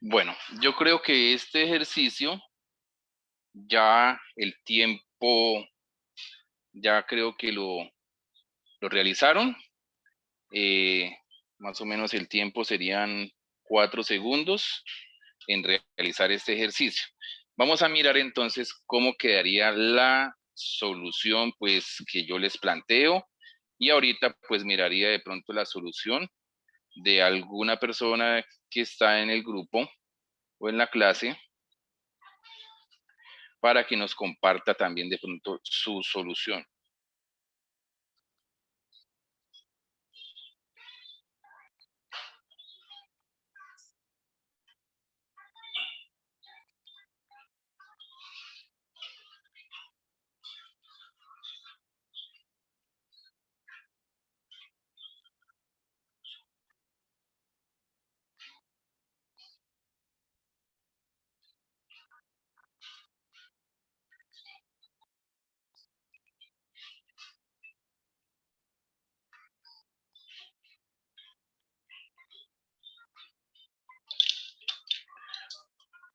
Bueno, yo creo que este ejercicio, ya el tiempo, ya creo que lo realizaron. Más o menos el tiempo serían 4 segundos en realizar este ejercicio. Vamos a mirar entonces cómo quedaría la solución pues que yo les planteo, y ahorita pues miraría de pronto la solución de alguna persona que está en el grupo o en la clase para que nos comparta también de pronto su solución.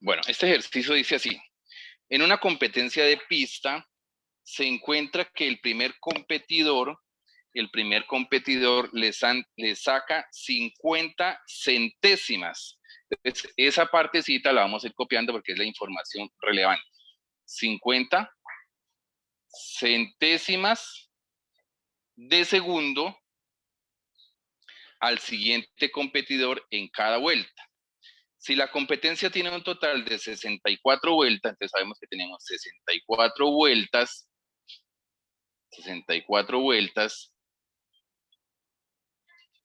Bueno, este ejercicio dice así: en una competencia de pista se encuentra que el primer competidor le saca 50 centésimas. Entonces, esa partecita la vamos a ir copiando porque es la información relevante. 50 centésimas de segundo al siguiente competidor en cada vuelta. Si la competencia tiene un total de 64 vueltas, entonces sabemos que tenemos 64 vueltas. 64 vueltas.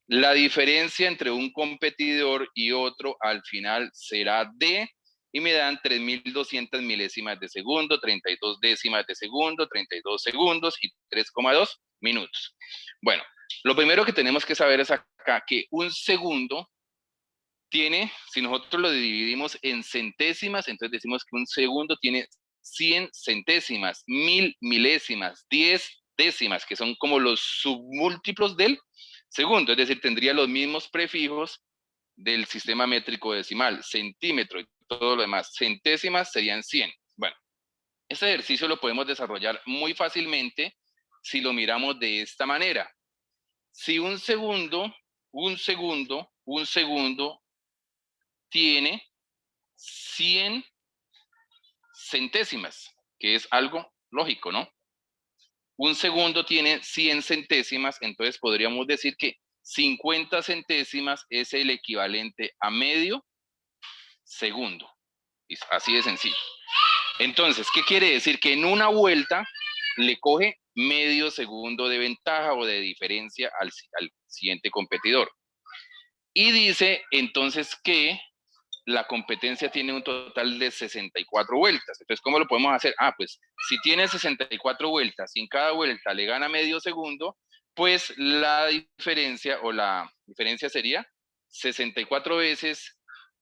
La diferencia entre un competidor y otro al final será D, y me dan 3.200 milésimas de segundo, 32 décimas de segundo, 32 segundos y 3,2 minutos. Bueno, lo primero que tenemos que saber es acá que un segundo tiene, si nosotros lo dividimos en centésimas, entonces decimos que un segundo tiene 100 centésimas, 1000 milésimas, 10 décimas, que son como los submúltiplos del segundo, es decir, tendría los mismos prefijos del sistema métrico decimal, centímetro y todo lo demás. Centésimas serían 100. Bueno, este ejercicio lo podemos desarrollar muy fácilmente si lo miramos de esta manera. Si un segundo tiene 100 centésimas, que es algo lógico, ¿no? Un segundo tiene 100 centésimas, entonces podríamos decir que 50 centésimas es el equivalente a medio segundo. Así de sencillo. Entonces, ¿qué quiere decir? Que en una vuelta le coge medio segundo de ventaja o de diferencia al siguiente competidor. Y dice entonces que la competencia tiene un total de 64 vueltas. Entonces, ¿cómo lo podemos hacer? Pues si tiene 64 vueltas y en cada vuelta le gana medio segundo, pues la diferencia sería 64 veces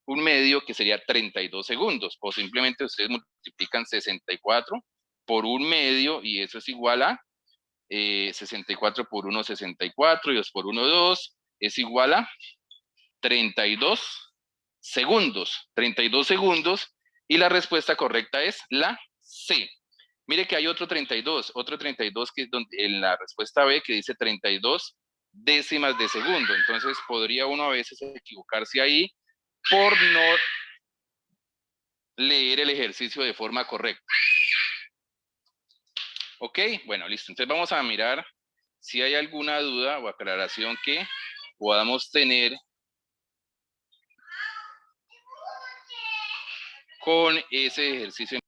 un medio, que sería 32 segundos. O simplemente ustedes multiplican 64 por un medio y eso es igual a 64 por 1, 64, y 2 por 1, 2, es igual a 32 segundos. 32 segundos, y la respuesta correcta es la C. Mire que hay otro 32 que es en la respuesta B, que dice 32 décimas de segundo. Entonces podría uno a veces equivocarse ahí por no leer el ejercicio de forma correcta. Ok, bueno, listo. Entonces vamos a mirar si hay alguna duda o aclaración que podamos tener con ese ejercicio.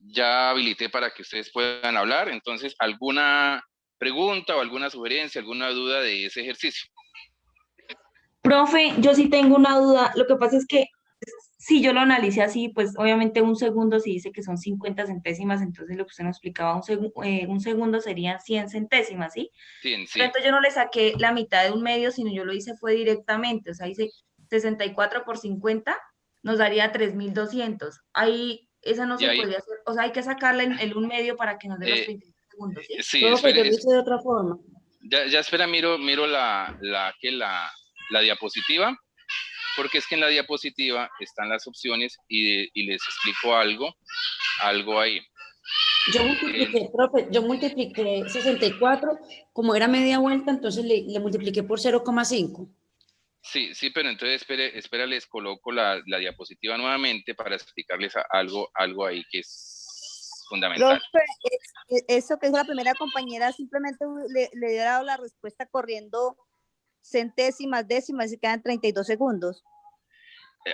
Ya habilité para que ustedes puedan hablar. Entonces, ¿alguna pregunta o alguna sugerencia, alguna duda de ese ejercicio? Profe, yo sí tengo una duda. Lo que pasa es que si yo lo analicé así, pues obviamente un segundo si dice que son 50 centésimas, entonces lo que usted nos explicaba, un segundo serían 100 centésimas, ¿sí? Sí, Pero sí. entonces yo no le saqué la mitad de un medio, sino yo lo hice fue directamente, o sea, hice 64 por 50, nos daría 3.200. Ahí Esa no Y se ahí, podría hacer, o sea, hay que sacarle el 1 medio para que nos dé los eh, 32 segundos, ¿sí? sí, Profe, yo espere, lo hice de otra forma. ya espera, miro la diapositiva, porque es que en la diapositiva están las opciones y les explico algo ahí. Yo multipliqué, profe, yo multipliqué 64, como era media vuelta, entonces le multipliqué por 0,5. Sí, pero entonces espera, les coloco la diapositiva nuevamente para explicarles algo ahí que es fundamental. Profe, eso que es la primera compañera, simplemente le dio dado la respuesta corriendo centésimas, décimas y quedan 32 segundos.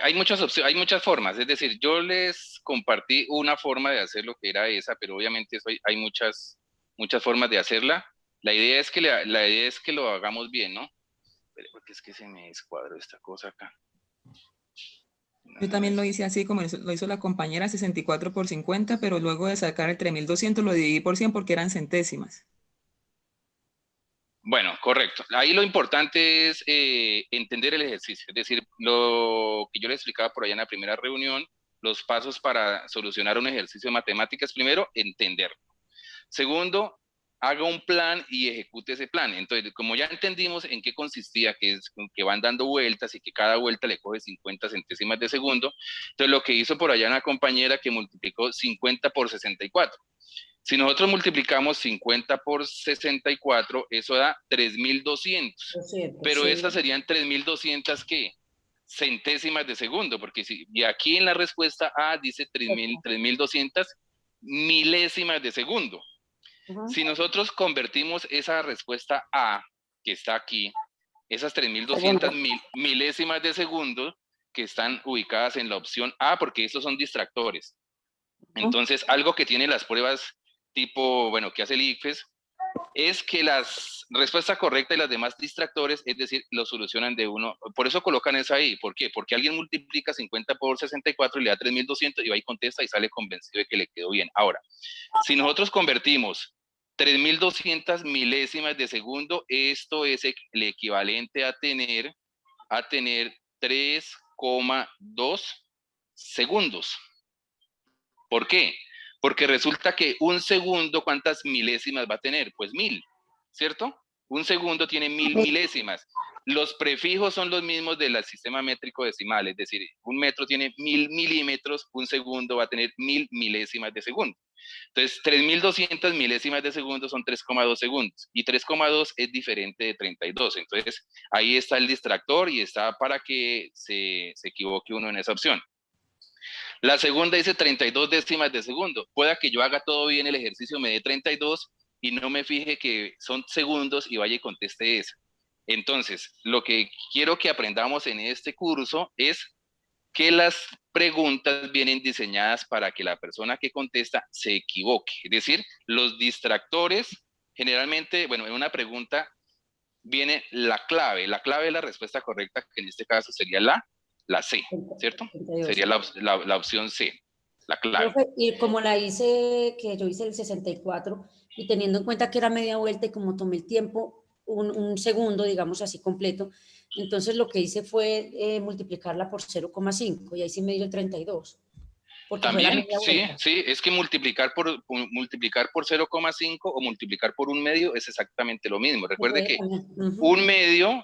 Hay muchas opciones, hay muchas formas, es decir, yo les compartí una forma de hacer lo que era esa, pero obviamente hay muchas formas de hacerla. La idea es que lo hagamos bien, ¿no? Porque es que se me descuadró esta cosa acá. Yo también lo hice así como lo hizo la compañera, 64 por 50, pero luego de sacar el 3200 lo dividí por 100 porque eran centésimas. Bueno, correcto. Ahí lo importante es entender el ejercicio, es decir, lo que yo les explicaba por allá en la primera reunión, los pasos para solucionar un ejercicio de matemáticas. Primero, entenderlo. Segundo, haga un plan y ejecute ese plan. Entonces, como ya entendimos en qué consistía, que es que van dando vueltas y que cada vuelta le coge 50 centésimas de segundo, entonces lo que hizo por allá una compañera que multiplicó 50 por 64. Si nosotros multiplicamos 50 por 64, eso da 3200. Pero Sí. estas serían 3200, ¿qué? Centésimas de segundo, porque y aquí en la respuesta A dice 3200 milésimas de segundo. Si nosotros convertimos esa respuesta A, que está aquí, esas 3200 milésimas de segundo que están ubicadas en la opción A, porque estos son distractores. Entonces, algo que tienen las pruebas tipo, bueno, que hace el ICFES, es que las respuestas correctas y las demás distractores, es decir, lo solucionan de uno. Por eso colocan eso ahí. ¿Por qué? Porque alguien multiplica 50 por 64 y le da 3200 y va y contesta y sale convencido de que le quedó bien. Ahora, si nosotros convertimos 3200 milésimas de segundo, esto es el equivalente a tener 3,2 segundos. ¿Por qué? Porque resulta que un segundo, ¿cuántas milésimas va a tener? Pues 1000, ¿cierto? Un segundo tiene 1000 milésimas. Los prefijos son los mismos del sistema métrico decimal, es decir, un metro tiene 1000 milímetros, un segundo va a tener 1000 milésimas de segundo. Entonces, 3200 milésimas de segundo son 3,2 segundos, y 3,2 es diferente de 32. Entonces, ahí está el distractor y está para que se equivoque uno en esa opción. La segunda dice 32 décimas de segundo. Pueda que yo haga todo bien el ejercicio, me dé 32 y no me fije que son segundos y vaya y conteste eso. Entonces, lo que quiero que aprendamos en este curso es que las preguntas vienen diseñadas para que la persona que contesta se equivoque. Es decir, los distractores, generalmente, bueno, en una pregunta viene la clave. La clave es la respuesta correcta, que en este caso sería la C, ¿cierto? 32. Sería la opción C, la clave. Profe, y como la hice, que yo hice el 64, y teniendo en cuenta que era media vuelta y como tomé el tiempo, un segundo, digamos así, completo, entonces lo que hice fue multiplicarla por 0,5 y ahí sí me dio 32. Porque fue la También, media sí, vuelta. es que multiplicar por 0,5 o multiplicar por 1 medio es exactamente lo mismo. Recuerde que un medio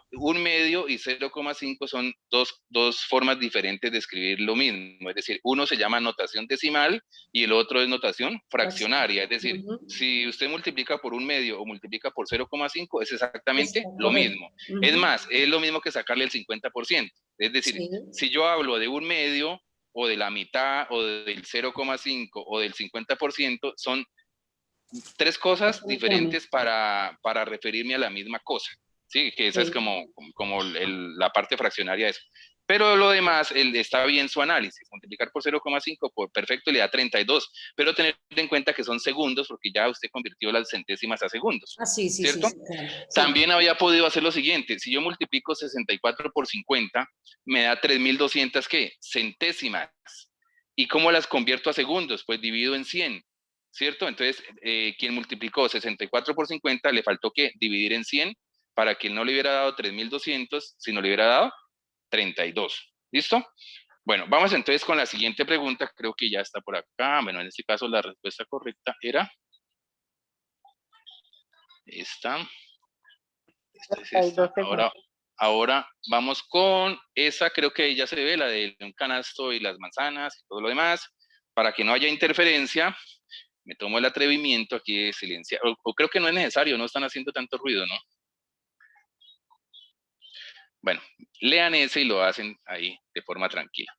y 0,5 son dos formas diferentes de escribir lo mismo. Es decir, uno se llama notación decimal y el otro es notación fraccionaria. Es decir, si usted multiplica por 1 medio o multiplica por 0,5 es exactamente lo mismo. Es más, es lo mismo que sacarle el 50%. Es decir, si yo hablo de 1 medio o de la mitad o del 0,5 o del 50%, son tres cosas diferentes para referirme a la misma cosa. Sí, que esa es como la parte fraccionaria de eso. Pero lo demás, está bien su análisis. Multiplicar por 0,5, por perfecto, le da 32. Pero tener en cuenta que son segundos, porque ya usted convirtió las centésimas a segundos. Sí, ¿cierto? Claro. También había podido hacer lo siguiente. Si yo multiplico 64 por 50, me da 3200, ¿qué? Centésimas. ¿Y cómo las convierto a segundos? Pues divido en 100. ¿Cierto? Entonces, quien multiplicó 64 por 50, le faltó que dividir en 100 para que no le hubiera dado 3200, sino le hubiera dado 32. ¿Listo? Bueno, vamos entonces con la siguiente pregunta, creo que ya está por acá. Bueno, en este caso la respuesta correcta era esta. Esta es esta. 32 segundos. Ahora vamos con esa, creo que ya se ve, la de un canasto y las manzanas y todo lo demás. Para que no haya interferencia, me tomo el atrevimiento aquí de silenciar. O creo que no es necesario, no están haciendo tanto ruido, ¿no? Bueno, lean ese y lo hacen ahí de forma tranquila.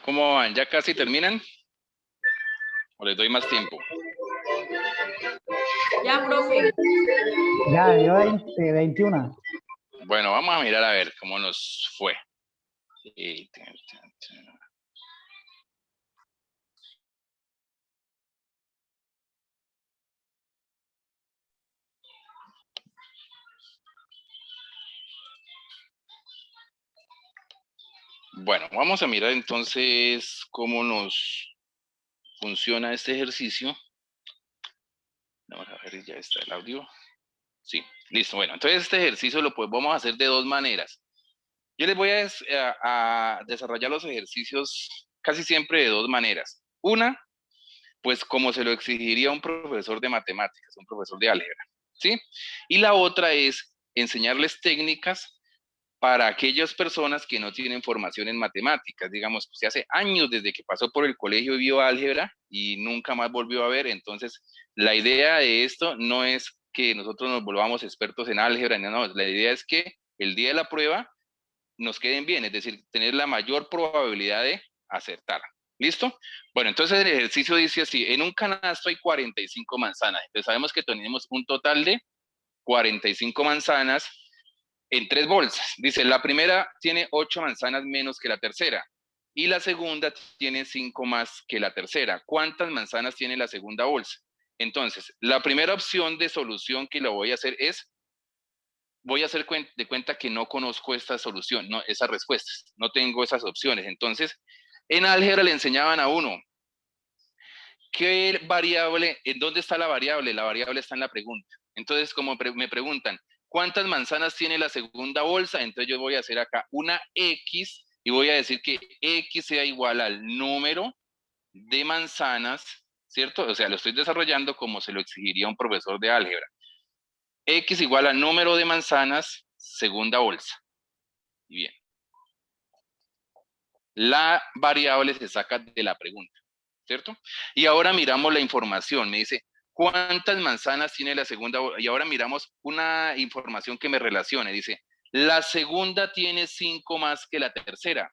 ¿Cómo van? ¿Ya casi terminan? ¿O les doy más tiempo? Ya, profe. Ya, yo 21. Bueno, vamos a mirar a ver cómo nos fue. Bueno, vamos a mirar entonces cómo nos funciona este ejercicio. Vamos a ver, ya está el audio. Sí, listo. Bueno, entonces este ejercicio lo vamos a hacer de dos maneras. Yo les voy a desarrollar los ejercicios casi siempre de dos maneras. Una, Pues como se lo exigiría un profesor de matemáticas, un profesor de álgebra, ¿sí? Y la otra es enseñarles técnicas para aquellas personas que no tienen formación en matemáticas, digamos, pues hace años desde que pasó por el colegio y vio álgebra y nunca más volvió a ver, entonces la idea de esto no es que nosotros nos volvamos expertos en álgebra, no, la idea es que el día de la prueba nos queden bien, es decir, tener la mayor probabilidad de acertar. ¿Listo? Bueno, entonces el ejercicio dice así, en un canasto hay 45 manzanas, entonces sabemos que tenemos un total de 45 manzanas en 3 bolsas. Dice, la primera tiene 8 manzanas menos que la tercera y la segunda tiene 5 más que la tercera. ¿Cuántas manzanas tiene la segunda bolsa? Entonces, la primera opción de solución que lo voy a hacer es, voy a hacer de cuenta que no conozco esta solución, no, esas respuestas, no tengo esas opciones. Entonces, en álgebra le enseñaban a uno, ¿qué variable, en dónde está la variable? La variable está en la pregunta. Entonces, como me preguntan, ¿cuántas manzanas tiene la segunda bolsa? Entonces yo voy a hacer acá una X y voy a decir que X sea igual al número de manzanas, ¿cierto? O sea, lo estoy desarrollando como se lo exigiría un profesor de álgebra. X igual al número de manzanas, segunda bolsa. Y bien. La variable se saca de la pregunta, ¿cierto? Y ahora miramos la información. Me dice, ¿cuántas manzanas tiene la segunda? Y ahora miramos una información que me relacione. Dice, la segunda tiene 5 más que la tercera.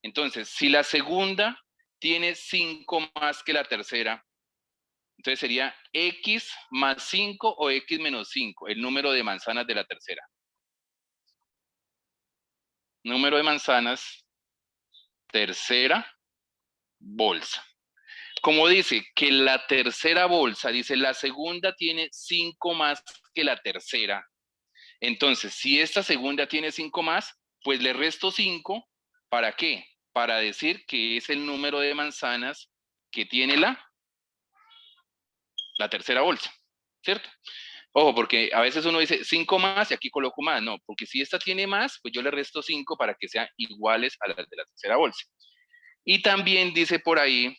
Entonces, si la segunda tiene 5 más que la tercera, entonces sería X más 5 o X menos 5, el número de manzanas de la tercera. Número de manzanas, tercera bolsa. Como dice que la tercera bolsa, dice la segunda tiene 5 más que la tercera. Entonces, si esta segunda tiene 5 más, pues le resto 5. ¿Para qué? Para decir que es el número de manzanas que tiene la tercera bolsa, ¿cierto? Ojo, porque a veces uno dice 5 más y aquí coloco más. No, porque si esta tiene más, pues yo le resto 5 para que sean iguales a las de la tercera bolsa. Y también dice por ahí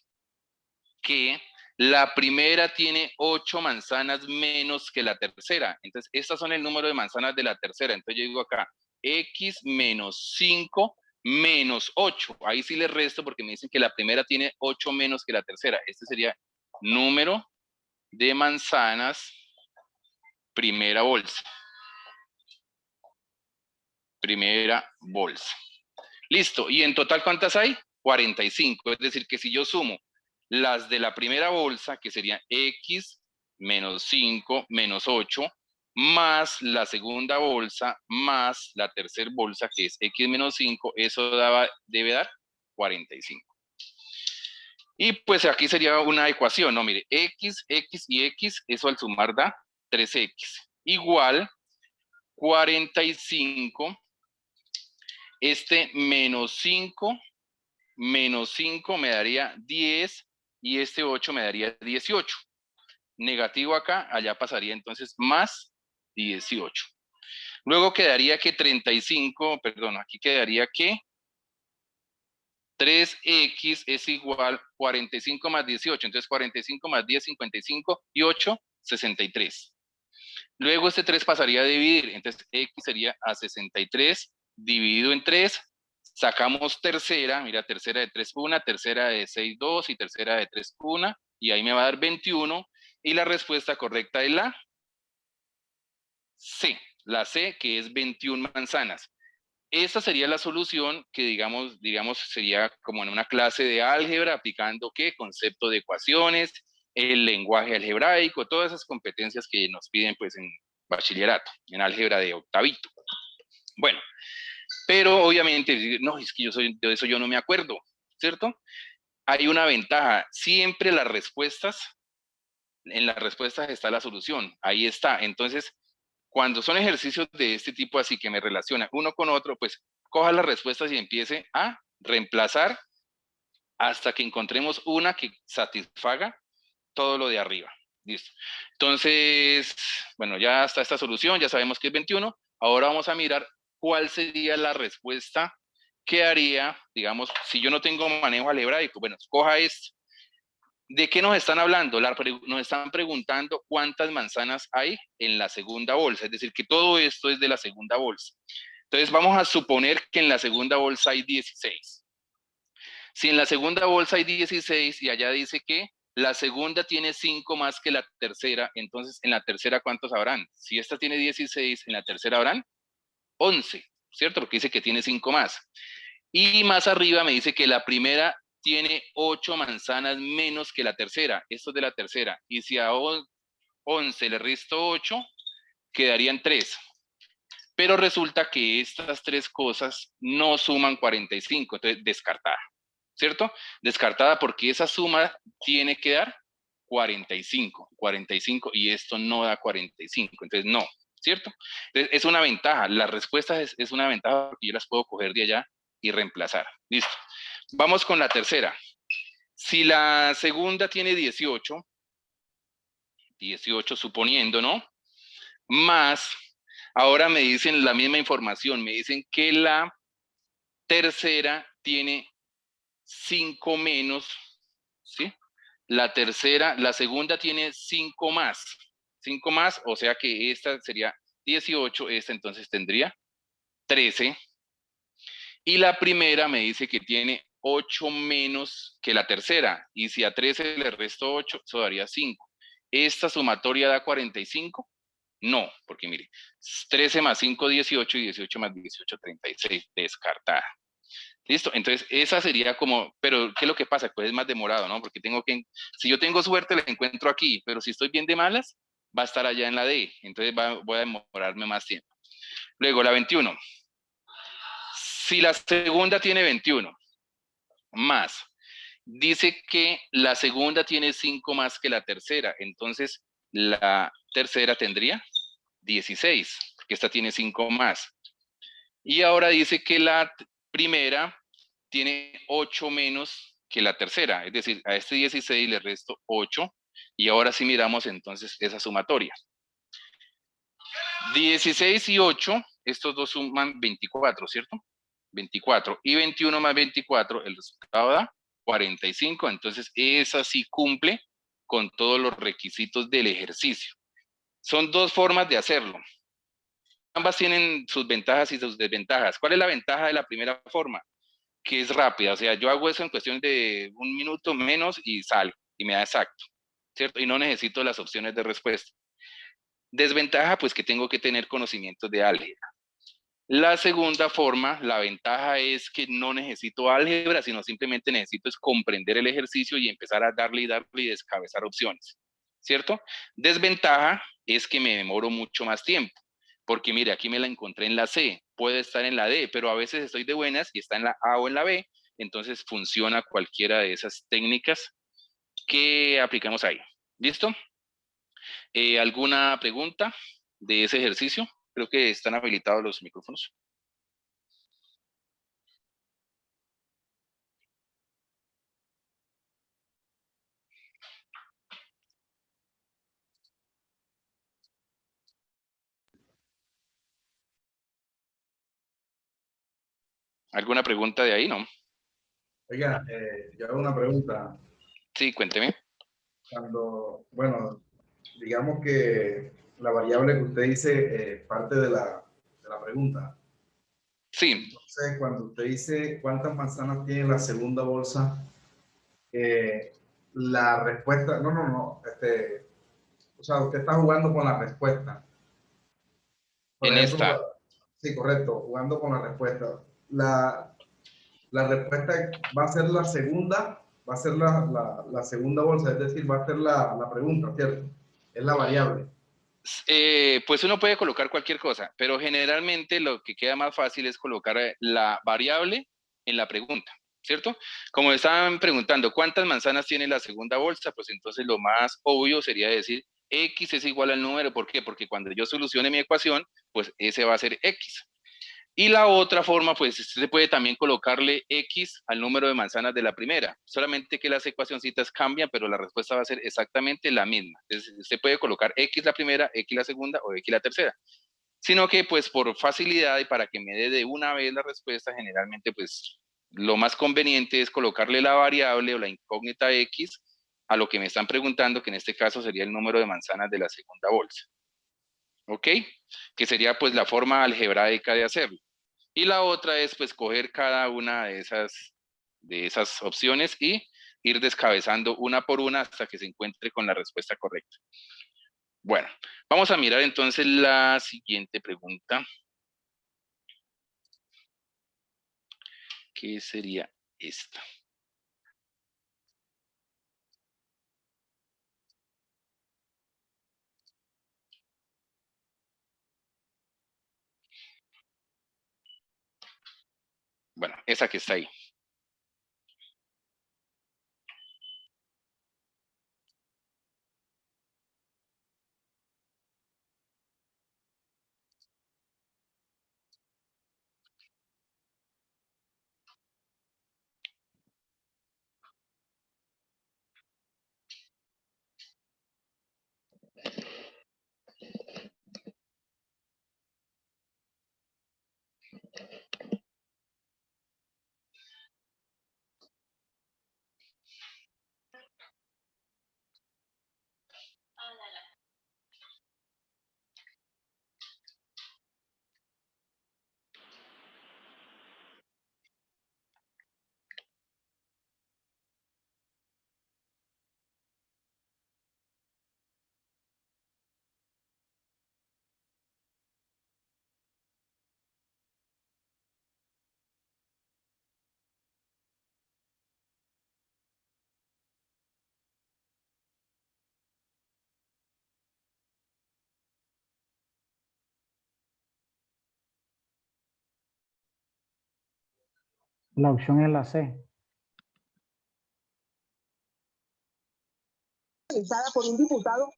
que la primera tiene 8 manzanas menos que la tercera. Entonces, estas son el número de manzanas de la tercera. Entonces, yo digo acá, X menos 5 menos 8. Ahí sí le resto porque me dicen que la primera tiene 8 menos que la tercera. Este sería número de manzanas, primera bolsa. Primera bolsa. Listo. ¿Y en total cuántas hay? 45. Es decir, que si yo sumo las de la primera bolsa, que serían X menos 5 menos 8, más la segunda bolsa, más la tercera bolsa, que es X menos 5, eso debe dar 45. Y pues aquí sería una ecuación, ¿no? Mire, X, X y X, eso al sumar da 3X. Igual 45, menos 5 me daría 10 y 8 me daría 18. Negativo acá, allá pasaría entonces más 18. Luego quedaría que 35, perdón, aquí quedaría que 3x es igual 45 más 18. Entonces 45 más 10, 55 y 8, 63. Luego este 3 pasaría a dividir. Entonces x sería a 63 dividido en 3. Sacamos tercera, mira, tercera de 3, 1, tercera de 6, 2 y tercera de 3, 1. Y ahí me va a dar 21. Y la respuesta correcta es la C. La C, que es 21 manzanas. Esta sería la solución que, digamos, sería como en una clase de álgebra, aplicando ¿qué? Concepto de ecuaciones, el lenguaje algebraico, todas esas competencias que nos piden pues en bachillerato, en álgebra de octavito. Bueno, pero obviamente, no, es que de eso yo no me acuerdo, ¿cierto? Hay una ventaja, siempre en las respuestas está la solución, ahí está. Entonces, cuando son ejercicios de este tipo así que me relacionan uno con otro, pues coja las respuestas y empiece a reemplazar hasta que encontremos una que satisfaga todo lo de arriba. Listo. Entonces, bueno, ya está esta solución, ya sabemos que es 21. Ahora vamos a mirar cuál sería la respuesta que haría, digamos, si yo no tengo manejo algebraico. Bueno, coja esto. ¿De qué nos están hablando? Nos están preguntando cuántas manzanas hay en la segunda bolsa, es decir, que todo esto es de la segunda bolsa. Entonces vamos a suponer que en la segunda bolsa hay 16. Si en la segunda bolsa hay 16 y allá dice que la segunda tiene 5 más que la tercera, entonces en la tercera ¿cuántos habrán? Si esta tiene 16, en la tercera habrán 11, ¿cierto? Porque dice que tiene 5 más. Y más arriba me dice que la primera tiene 8 manzanas menos que la tercera. Esto es de la tercera. Y si a 11 le resto 8, quedarían 3. Pero resulta que estas tres cosas no suman 45, entonces descartada, ¿cierto? Descartada porque esa suma tiene que dar 45, y esto no da 45, entonces no, ¿cierto? Entonces es una ventaja, la respuesta es una ventaja porque yo las puedo coger de allá y reemplazar. Listo. Vamos con la tercera. Si la segunda tiene 18 suponiendo, ¿no? Más, ahora me dicen la misma información, me dicen que la tercera tiene 5 menos, ¿sí? La segunda tiene 5 más. 5 más, o sea que esta sería 18, esta entonces tendría 13. Y la primera me dice que tiene 8 menos que la tercera. Y si a 13 le resto 8, eso daría 5. ¿Esta sumatoria da 45? No, porque mire, 13 más 5, 18, y 18 más 18, 36, descartada. ¿Listo? Entonces, esa sería como, pero ¿qué es lo que pasa? Pues es más demorado, ¿no? Porque tengo que, si yo tengo suerte, la encuentro aquí, pero si estoy bien de malas, va a estar allá en la D, entonces voy a demorarme más tiempo. Luego, la 21. Si la segunda tiene 21, más, dice que la segunda tiene 5 más que la tercera, entonces la tercera tendría 16, porque esta tiene 5 más. Y ahora dice que la primera tiene 8 menos que la tercera, es decir, a este 16 le resto 8, y ahora sí miramos entonces esa sumatoria. 16 y 8, estos dos suman 24, ¿cierto? 24, y 21 más 24, el resultado da 45, entonces esa sí cumple con todos los requisitos del ejercicio. Son dos formas de hacerlo. Ambas tienen sus ventajas y sus desventajas. ¿Cuál es la ventaja de la primera forma? Que es rápida, o sea, yo hago eso en cuestión de 1 minuto menos y sale, y me da exacto, ¿cierto? Y no necesito las opciones de respuesta. Desventaja, pues que tengo que tener conocimientos de álgebra. La segunda forma, la ventaja es que no necesito álgebra, sino simplemente necesito es comprender el ejercicio y empezar a darle y descabezar opciones, ¿cierto? Desventaja es que me demoro mucho más tiempo, porque mire, aquí me la encontré en la C, puede estar en la D, pero a veces estoy de buenas y está en la A o en la B, entonces funciona cualquiera de esas técnicas que aplicamos ahí. ¿Listo? ¿Alguna pregunta de ese ejercicio? Creo que están habilitados los micrófonos. ¿Alguna pregunta de ahí, no? Oiga, yo hago una pregunta. Sí, cuénteme. Cuando, bueno, digamos que la variable que usted dice parte de la pregunta. Sí. Entonces, cuando usted dice cuántas manzanas tiene la segunda bolsa, la respuesta, no, o sea, usted está jugando con la respuesta. Por En ejemplo, esta. sí, correcto, jugando con la respuesta. La respuesta va a ser la segunda, va a ser la segunda bolsa, es decir, va a ser la pregunta, ¿cierto? Es la variable. Pues uno puede colocar cualquier cosa, pero generalmente lo que queda más fácil es colocar la variable en la pregunta, ¿cierto? Como estaban preguntando, ¿cuántas manzanas tiene la segunda bolsa? Pues entonces lo más obvio sería decir, X es igual al número. ¿Por qué? Porque cuando yo solucione mi ecuación, pues ese va a ser X. Y la otra forma, pues se puede también colocarle X al número de manzanas de la primera, solamente que las ecuacioncitas cambian, pero la respuesta va a ser exactamente la misma. Entonces, usted puede colocar X la primera, X la segunda o X la tercera. Sino que, pues, por facilidad y para que me dé de una vez la respuesta, generalmente, pues, lo más conveniente es colocarle la variable o la incógnita X a lo que me están preguntando, que en este caso sería el número de manzanas de la segunda bolsa. ¿Ok? Que sería pues la forma algebraica de hacerlo. Y la otra es pues coger cada una de esas opciones y ir descabezando una por una hasta que se encuentre con la respuesta correcta. Bueno, vamos a mirar entonces la siguiente pregunta. ¿Qué sería esta? Bueno, esa que está ahí. La opción es la C. Realizada por un diputado.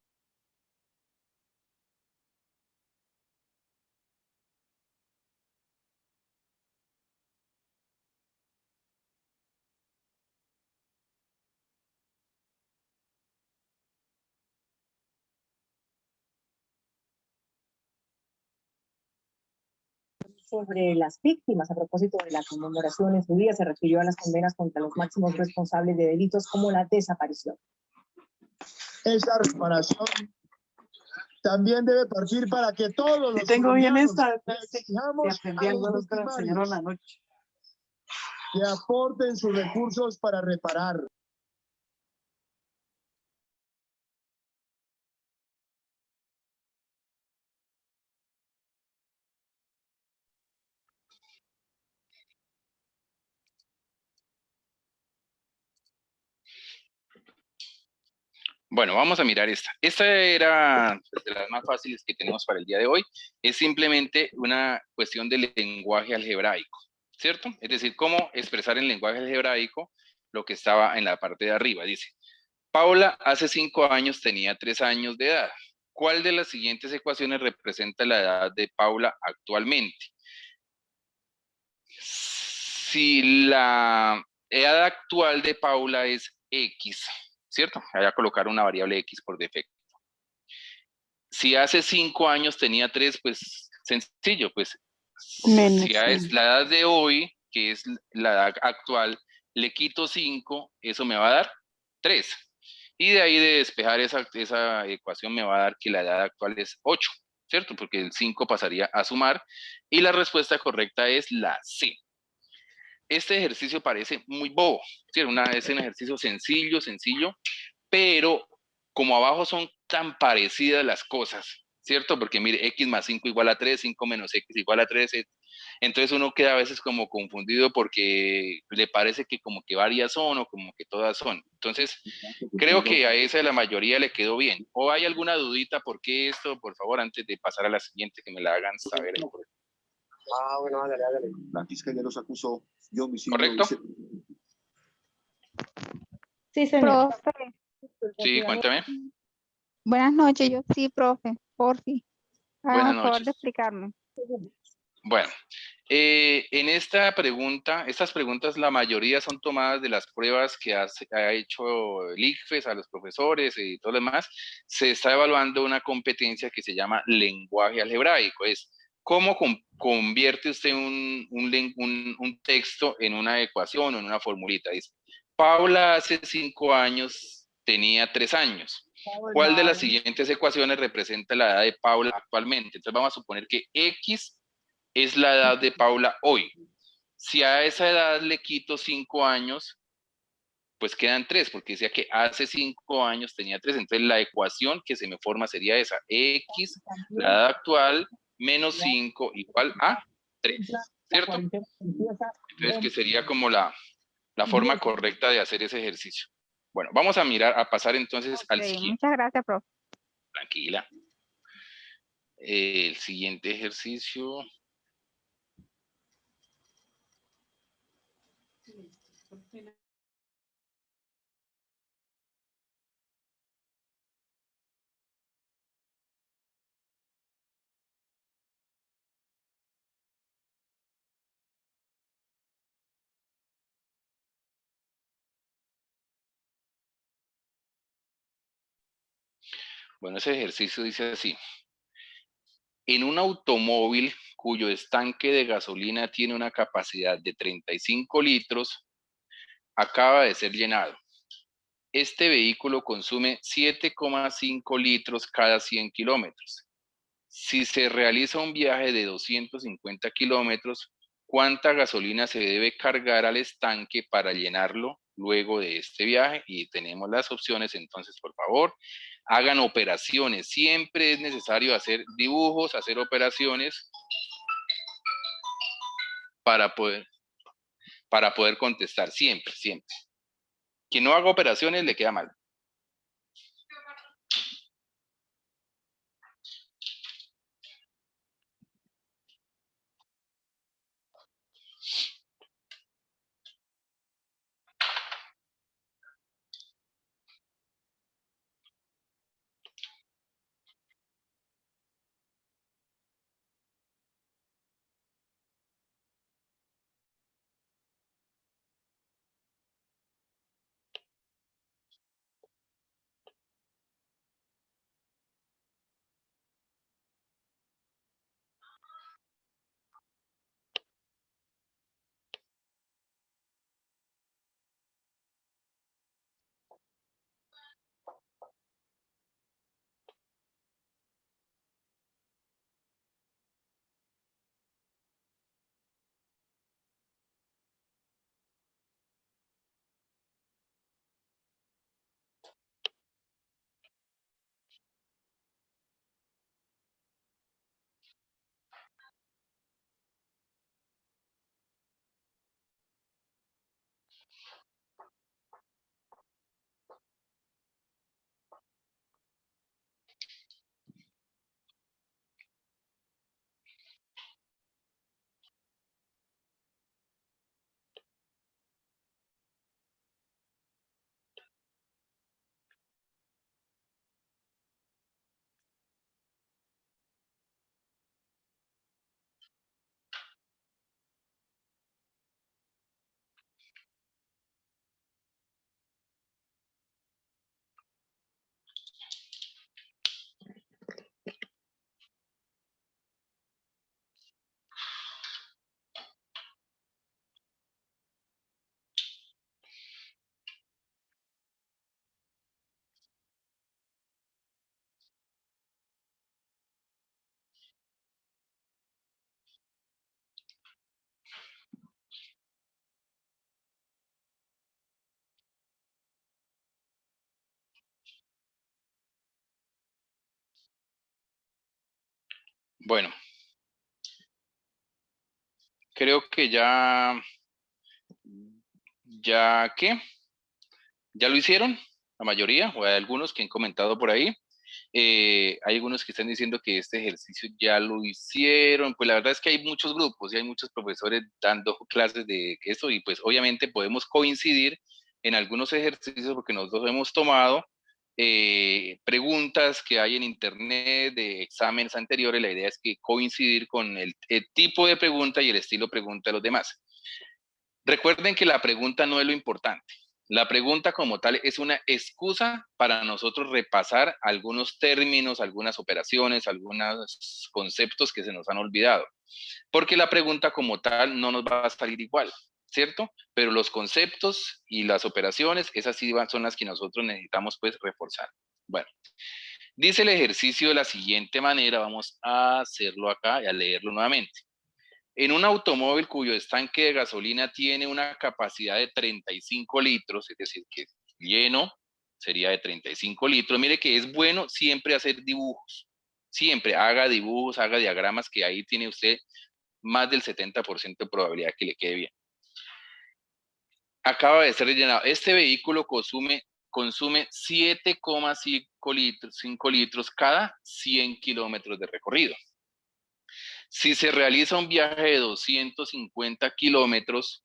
Sobre las víctimas, a propósito de la conmemoración en su día, se refirió a las condenas contra los máximos responsables de delitos como la desaparición. Esa reparación también debe partir para que todos los Tengo bien esta, exijamos aprendí a los algo que nos enseñaron victimarios anoche. que aporten sus recursos para reparar. Bueno, vamos a mirar esta. Esta era pues, de las más fáciles que tenemos para el día de hoy. Es simplemente una cuestión de lenguaje algebraico, ¿cierto? Es decir, cómo expresar en lenguaje algebraico lo que estaba en la parte de arriba. Dice, Paula hace 5 años tenía 3 años de edad. ¿Cuál de las siguientes ecuaciones representa la edad de Paula actualmente? Si la edad actual de Paula es X, ¿cierto? Voy a colocar una variable X por defecto. Si hace 5 años tenía 3, pues sencillo, pues si es la edad de hoy, que es la edad actual, le quito 5, eso me va a dar 3. Y de ahí de despejar esa ecuación me va a dar que la edad actual es 8, ¿cierto? Porque el 5 pasaría a sumar y la respuesta correcta es la C. Este ejercicio parece muy bobo, ¿sí? Es un ejercicio sencillo, pero como abajo son tan parecidas las cosas, ¿cierto? Porque mire, x más 5 igual a 3, 5 menos x igual a 3, entonces uno queda a veces como confundido porque le parece que como que varias son o como que todas son. Entonces, creo que a esa de la mayoría le quedó bien. ¿O hay alguna dudita por qué esto? Por favor, antes de pasar a la siguiente, que me la hagan saber. Bueno, hágale. La fiscalía los acusó de homicidio. ¿Correcto? Sí, señor. Profe, Sí, cuéntame. buenas noches, yo sí, profe, por si. Buenas Hágame el favor de noches. explicarme. Bueno, en esta pregunta, estas preguntas la mayoría son tomadas de las pruebas que ha hecho el ICFES a los profesores y todo lo demás. Se está evaluando una competencia que se llama lenguaje algebraico. Es cómo convierte usted un texto en una ecuación o en una formulita. Dice, Paula hace 5 años tenía 3 años. ¿Cuál de las siguientes ecuaciones representa la edad de Paula actualmente? Entonces vamos a suponer que X es la edad de Paula hoy. Si a esa edad le quito 5 años, pues quedan 3, porque decía que hace 5 años tenía 3. Entonces la ecuación que se me forma sería esa. X, la edad actual, menos 5 igual a 3, ¿cierto? Entonces que sería como la forma correcta de hacer ese ejercicio. Bueno, vamos a pasar entonces al siguiente. Muchas gracias, profe. Tranquila. El siguiente ejercicio. Bueno, ese ejercicio dice así. En un automóvil cuyo estanque de gasolina tiene una capacidad de 35 litros, acaba de ser llenado. Este vehículo consume 7,5 litros cada 100 kilómetros. Si se realiza un viaje de 250 kilómetros, ¿cuánta gasolina se debe cargar al estanque para llenarlo luego de este viaje? Y tenemos las opciones, entonces, por favor, hagan operaciones. Siempre es necesario hacer dibujos, hacer operaciones para poder contestar. Siempre, siempre. Quien no haga operaciones le queda mal. Bueno, creo que ya lo hicieron, la mayoría, o hay algunos que han comentado por ahí. Hay algunos que están diciendo que este ejercicio ya lo hicieron. Pues la verdad es que hay muchos grupos y hay muchos profesores dando clases de eso, y pues obviamente podemos coincidir en algunos ejercicios porque nosotros hemos tomado preguntas que hay en internet de exámenes anteriores. La idea es que coincidir con el tipo de pregunta y el estilo pregunta de los demás. Recuerden que la pregunta no es lo importante. La pregunta como tal es una excusa para nosotros repasar algunos términos, algunas operaciones, algunos conceptos que se nos han olvidado. Porque la pregunta como tal no nos va a salir igual. ¿cierto? Pero los conceptos y las operaciones, esas sí son las que nosotros necesitamos pues reforzar. Bueno, dice el ejercicio de la siguiente manera, vamos a hacerlo acá y a leerlo nuevamente. En un automóvil cuyo estanque de gasolina tiene una capacidad de 35 litros, es decir, que lleno sería de 35 litros, mire que es bueno siempre hacer dibujos, siempre haga dibujos, haga diagramas, que ahí tiene usted más del 70% de probabilidad que le quede bien. Acaba de ser rellenado. Este vehículo consume 7,5 litros cada 100 kilómetros de recorrido. Si se realiza un viaje de 250 kilómetros,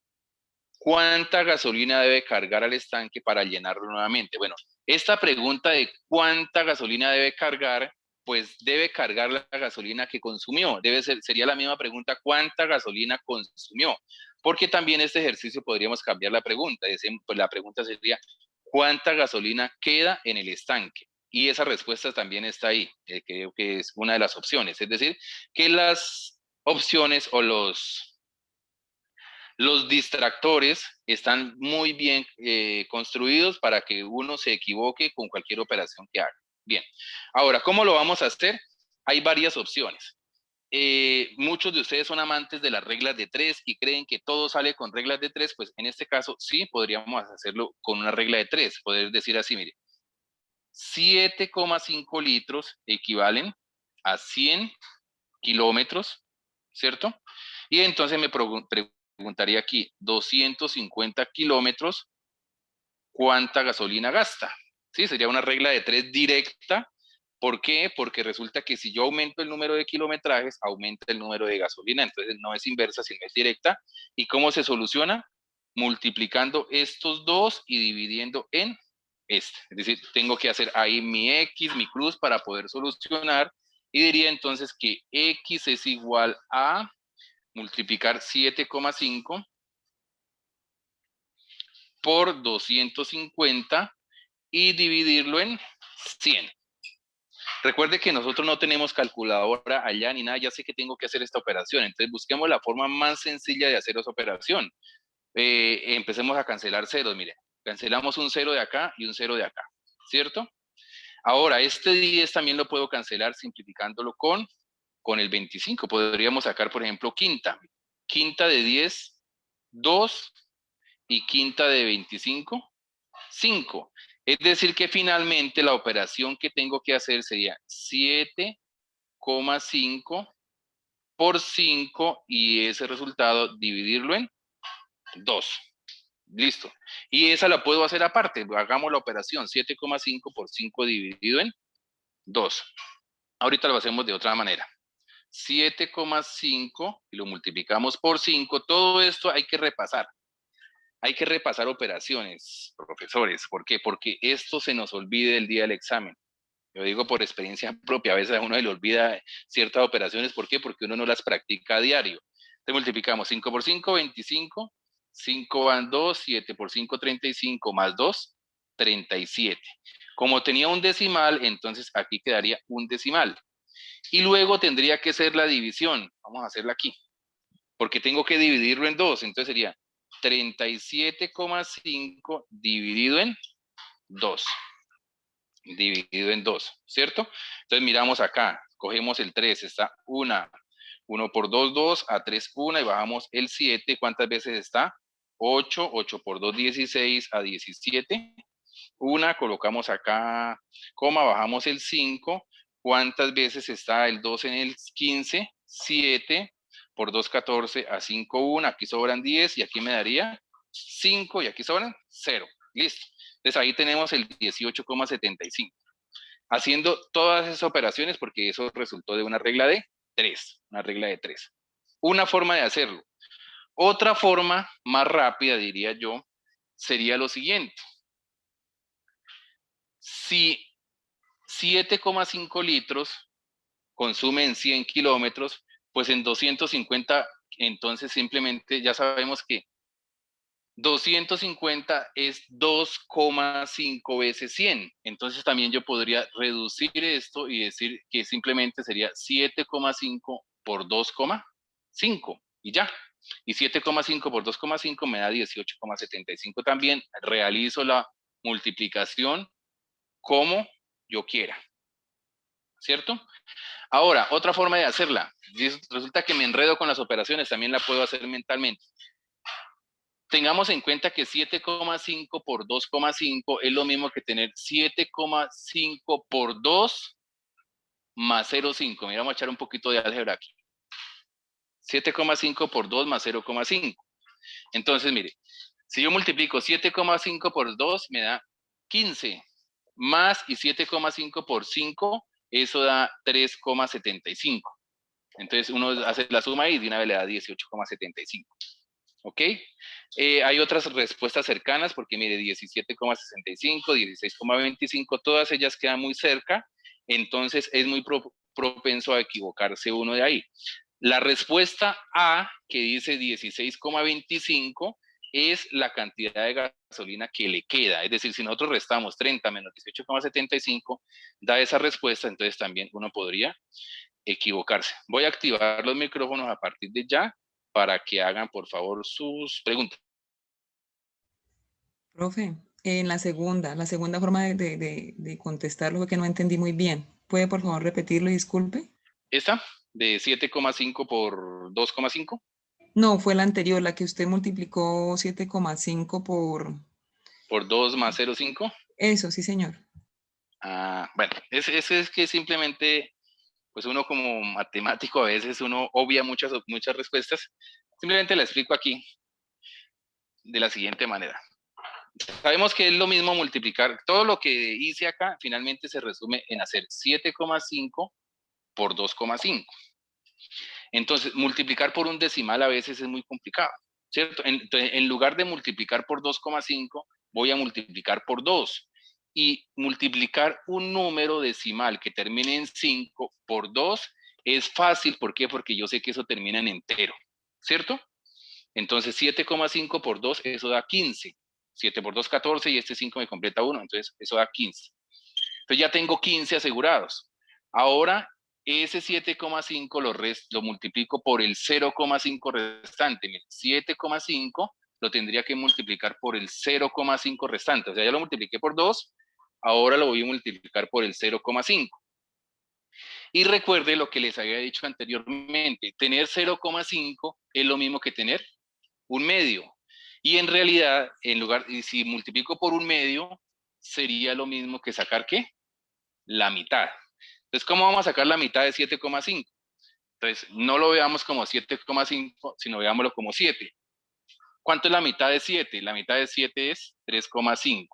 ¿cuánta gasolina debe cargar al estanque para llenarlo nuevamente? Bueno, esta pregunta de cuánta gasolina debe cargar, pues debe cargar la gasolina que consumió. Sería la misma pregunta, ¿cuánta gasolina consumió? Porque también este ejercicio podríamos cambiar la pregunta. Pues la pregunta sería, ¿cuánta gasolina queda en el estanque? Y esa respuesta también está ahí, creo que es una de las opciones. Es decir, que las opciones o los distractores están muy bien construidos para que uno se equivoque con cualquier operación que haga. Bien, ahora, ¿cómo lo vamos a hacer? Hay varias opciones. Muchos de ustedes son amantes de las reglas de 3 y creen que todo sale con reglas de 3, pues en este caso sí podríamos hacerlo con una regla de 3. Poder decir así, mire, 7,5 litros equivalen a 100 kilómetros, ¿cierto? Y entonces me preguntaría aquí, 250 kilómetros, ¿cuánta gasolina gasta? Sí, sería una regla de 3 directa. ¿Por qué? Porque resulta que si yo aumento el número de kilometrajes, aumenta el número de gasolina. Entonces no es inversa, sino es directa. ¿Y cómo se soluciona? Multiplicando estos dos y dividiendo en este. Es decir, tengo que hacer ahí mi X, mi cruz para poder solucionar. Y diría entonces que X es igual a multiplicar 7,5 por 250 y dividirlo en 100. Recuerde que nosotros no tenemos calculadora allá ni nada, ya sé que tengo que hacer esta operación, entonces busquemos la forma más sencilla de hacer esa operación. Empecemos a cancelar ceros, mire, cancelamos un 0 de acá y un 0 de acá, ¿cierto? Ahora, este 10 también lo puedo cancelar simplificándolo con el 25. Podríamos sacar, por ejemplo, quinta. Quinta de 10, 2, y quinta de 25, 5. Es decir que finalmente la operación que tengo que hacer sería 7,5 por 5 y ese resultado dividirlo en 2. Listo. Y esa la puedo hacer aparte. Hagamos la operación 7,5 por 5 dividido en 2. Ahorita lo hacemos de otra manera. 7,5 y lo multiplicamos por 5. Todo esto hay que repasar. Hay que repasar operaciones, profesores. ¿Por qué? Porque esto se nos olvida el día del examen. Yo digo por experiencia propia, a veces a uno se le olvida ciertas operaciones. ¿Por qué? Porque uno no las practica a diario. Entonces multiplicamos 5 por 5, 25. 5 van 2, 7 por 5, 35, más 2, 37. Como tenía un decimal, entonces aquí quedaría un decimal. Y luego tendría que ser la división. Vamos a hacerla aquí. Porque tengo que dividirlo en 2. Entonces sería 37,5 dividido en 2. Dividido en 2, ¿cierto? Entonces miramos acá, cogemos el 3, está 1 por 2, 2, a 3, 1 y bajamos el 7. ¿Cuántas veces está? 8, 8 por 2, 16, a 17. 1, colocamos acá, coma, bajamos el 5. ¿Cuántas veces está el 2 en el 15? 7. Por 2, 14, a 5, 1, aquí sobran 10 y aquí me daría 5 y aquí sobran 0. Listo. Entonces ahí tenemos el 18,75. Haciendo todas esas operaciones porque eso resultó de una regla de 3. Una regla de 3. Una forma de hacerlo. Otra forma más rápida, diría yo, sería lo siguiente. Si 7,5 litros consumen 100 kilómetros, pues en 250, entonces simplemente ya sabemos que 250 es 2,5 veces 100. Entonces también yo podría reducir esto y decir que simplemente sería 7,5 por 2,5 y ya. Y 7,5 por 2,5 me da 18,75 también. Realizo la multiplicación como yo quiera, ¿cierto? Ahora, otra forma de hacerla. Resulta que me enredo con las operaciones, también la puedo hacer mentalmente. Tengamos en cuenta que 7,5 por 2,5 es lo mismo que tener 7,5 por 2 más 0,5. Mira, vamos a echar un poquito de álgebra aquí. 7,5 por 2 más 0,5. Entonces, mire, si yo multiplico 7,5 por 2 me da 15, más y 7,5 por 5, eso da 3,75. Entonces uno hace la suma y de una vez le da 18,75. ¿Ok? Hay otras respuestas cercanas porque mire, 17,65, 16,25, todas ellas quedan muy cerca, entonces es muy propenso a equivocarse uno de ahí. La respuesta A, que dice 16,25, es la cantidad de gasolina que le queda. Es decir, si nosotros restamos 30 menos 18,75, da esa respuesta, entonces también uno podría equivocarse. Voy a activar los micrófonos a partir de ya para que hagan, por favor, sus preguntas. Profe, en la segunda forma de contestarlo que no entendí muy bien. ¿Puede, por favor, repetirlo y disculpe? ¿Esta? ¿De 7,5 por 2,5? No, fue la anterior, la que usted multiplicó 7,5 ¿Por 2 más 0,5? Eso, sí, señor. Bueno, ese es que simplemente, pues uno como matemático a veces uno obvia muchas respuestas. Simplemente la explico aquí de la siguiente manera. Sabemos que es lo mismo multiplicar, todo lo que hice acá finalmente se resume en hacer 7,5 por 2,5. Entonces, multiplicar por un decimal a veces es muy complicado, ¿cierto? Entonces, en lugar de multiplicar por 2,5, voy a multiplicar por 2. Y multiplicar un número decimal que termine en 5 por 2 es fácil. ¿Por qué? Porque yo sé que eso termina en entero, ¿cierto? Entonces, 7,5 por 2, eso da 15. 7 por 2, 14, y este 5 me completa 1, entonces eso da 15. Entonces ya tengo 15 asegurados. Ahora, ese 7,5 lo multiplico por el 0,5 restante. 7,5 lo tendría que multiplicar por el 0,5 restante. O sea, ya lo multipliqué por 2, ahora lo voy a multiplicar por el 0,5. Y recuerde lo que les había dicho anteriormente, tener 0,5 es lo mismo que tener un medio. Y en realidad, si multiplico por un medio, sería lo mismo que sacar, ¿qué? La mitad. Entonces, ¿cómo vamos a sacar la mitad de 7,5? Entonces, no lo veamos como 7,5, sino veámoslo como 7. ¿Cuánto es la mitad de 7? La mitad de 7 es 3,5.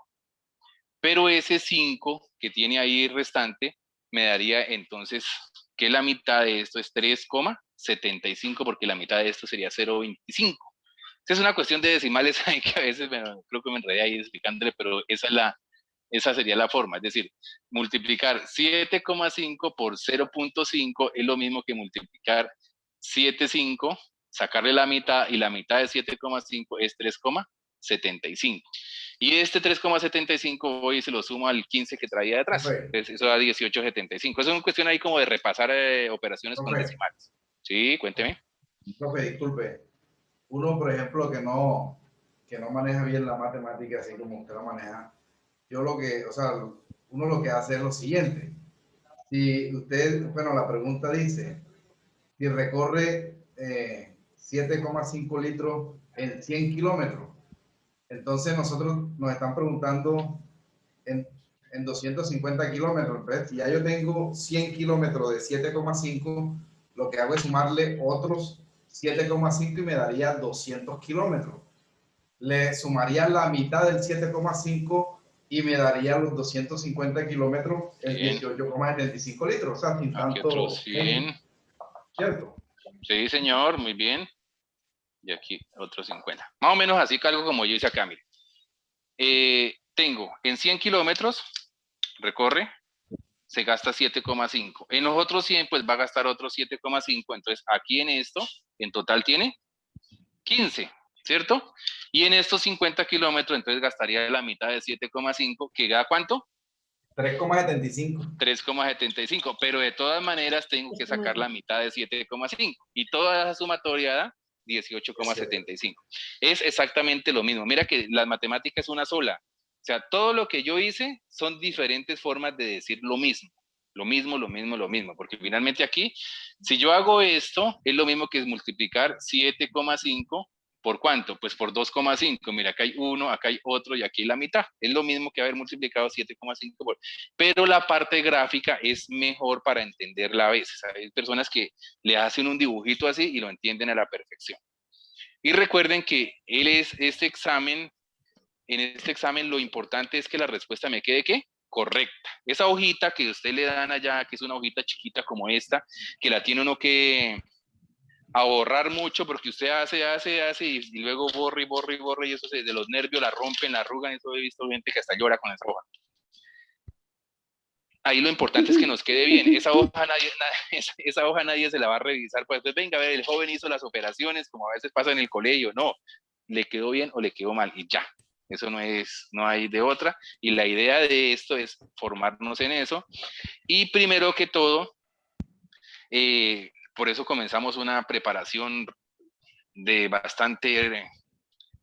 Pero ese 5 que tiene ahí restante, me daría entonces que la mitad de esto es 3,75, porque la mitad de esto sería 0,25. Es una cuestión de decimales que a veces creo que me enredé ahí explicándole, pero esa sería la forma. Es decir, multiplicar 7,5 por 0,5 es lo mismo que multiplicar 7,5, sacarle la mitad, y la mitad de 7,5 es 3,75. Y este 3,75 voy y se lo sumo al 15 que traía detrás. Entonces, eso da 18,75. Eso es una cuestión ahí como de repasar operaciones con decimales. Sí, cuénteme. Profe, disculpe. Uno, por ejemplo, que no maneja bien la matemática así como usted la maneja, uno lo que hace es lo siguiente. Si usted, bueno, la pregunta dice, si recorre 7,5 litros en 100 kilómetros, entonces nosotros nos están preguntando en 250 kilómetros. Entonces, si ya yo tengo 100 kilómetros de 7,5, lo que hago es sumarle otros 7,5 y me daría 200 kilómetros. Le sumaría la mitad del 7,5 y me daría los 250 kilómetros, el 18,75 litros. O sea, sin tanto... Otros 100. ¿Cierto? Sí, señor, muy bien. Y aquí otros 50. Más o menos así, algo como yo hice acá, mire. Tengo en 100 kilómetros, recorre, se gasta 7,5. En los otros 100, pues va a gastar otros 7,5. Entonces, aquí en esto, en total tiene 15, ¿cierto? Y en estos 50 kilómetros, entonces gastaría la mitad de 7,5, que da ¿cuánto? 3,75. 3,75, pero de todas maneras tengo que sacar la mitad de 7,5. Y toda esa sumatoria da 18,75. Es exactamente lo mismo. Mira que la matemática es una sola. O sea, todo lo que yo hice son diferentes formas de decir lo mismo. Lo mismo, lo mismo, lo mismo. Porque finalmente aquí, si yo hago esto, es lo mismo que es multiplicar 7,5 ¿por cuánto? Pues por 2,5. Mira, acá hay uno, acá hay otro y aquí la mitad. Es lo mismo que haber multiplicado 7,5 por... Pero la parte gráfica es mejor para entenderla a veces. Hay personas que le hacen un dibujito así y lo entienden a la perfección. Y recuerden que en este examen lo importante es que la respuesta me quede, ¿qué? Correcta. Esa hojita que usted le dan allá, que es una hojita chiquita como esta, que la tiene uno que ahorrar mucho porque usted hace y luego borra y eso de los nervios la rompen, la arrugan, eso he visto gente que hasta llora con esa hoja. Ahí lo importante es que nos quede bien. Esa hoja nadie se la va a revisar. Pues venga, a ver, el joven hizo las operaciones, como a veces pasa en el colegio. No, le quedó bien o le quedó mal y ya. Eso no hay de otra. Y la idea de esto es formarnos en eso. Y primero que todo, por eso comenzamos una preparación de bastante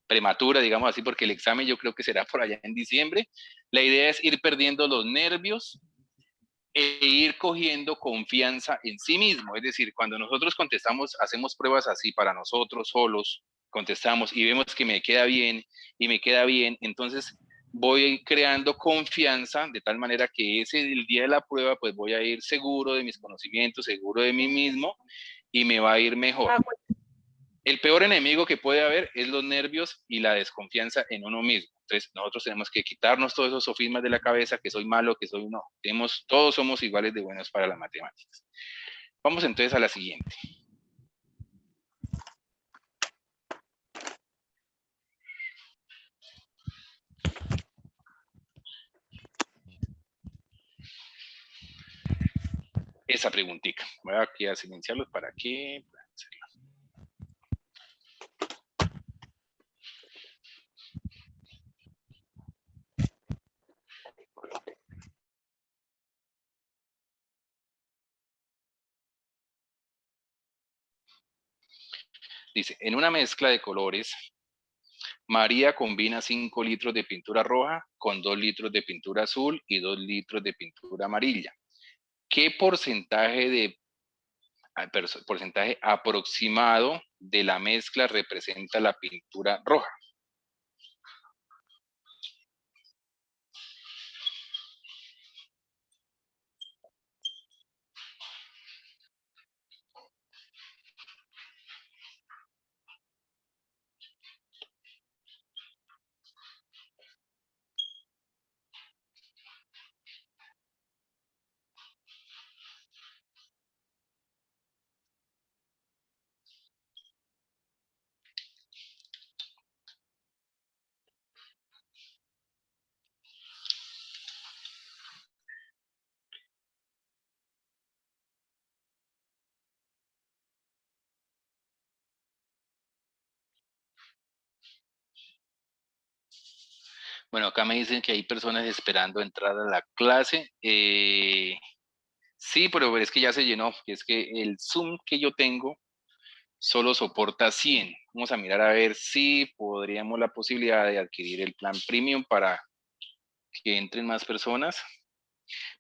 prematura, digamos así, porque el examen yo creo que será por allá en diciembre. La idea es ir perdiendo los nervios e ir cogiendo confianza en sí mismo. Es decir, cuando nosotros contestamos, hacemos pruebas así para nosotros solos, contestamos y vemos que me queda bien y me queda bien, entonces voy creando confianza de tal manera que el día de la prueba pues voy a ir seguro de mis conocimientos, seguro de mí mismo y me va a ir mejor. El peor enemigo que puede haber es los nervios y la desconfianza en uno mismo. Entonces, nosotros tenemos que quitarnos todos esos sofismas de la cabeza, que soy malo, que soy no. Todos somos iguales de buenos para las matemáticas. Vamos entonces a la siguiente. Esa preguntita. Voy aquí a silenciarlos para que puedan hacerla. Dice, en una mezcla de colores, María combina 5 litros de pintura roja con 2 litros de pintura azul y 2 litros de pintura amarilla. ¿Qué porcentaje aproximado de la mezcla representa la pintura roja? Bueno, acá me dicen que hay personas esperando entrar a la clase. Sí, pero es que ya se llenó. Es que el Zoom que yo tengo solo soporta 100. Vamos a mirar a ver si podríamos la posibilidad de adquirir el plan premium para que entren más personas.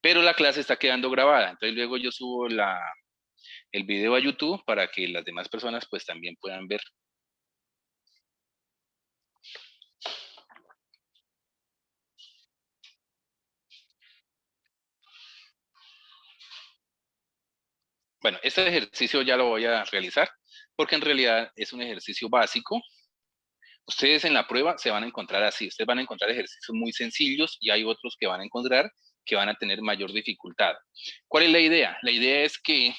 Pero la clase está quedando grabada. Entonces luego yo subo el video a YouTube para que las demás personas pues también puedan ver. Bueno, este ejercicio ya lo voy a realizar porque en realidad es un ejercicio básico. Ustedes en la prueba se van a encontrar así. Ustedes van a encontrar ejercicios muy sencillos y hay otros que van a encontrar que van a tener mayor dificultad. ¿Cuál es la idea? La idea es que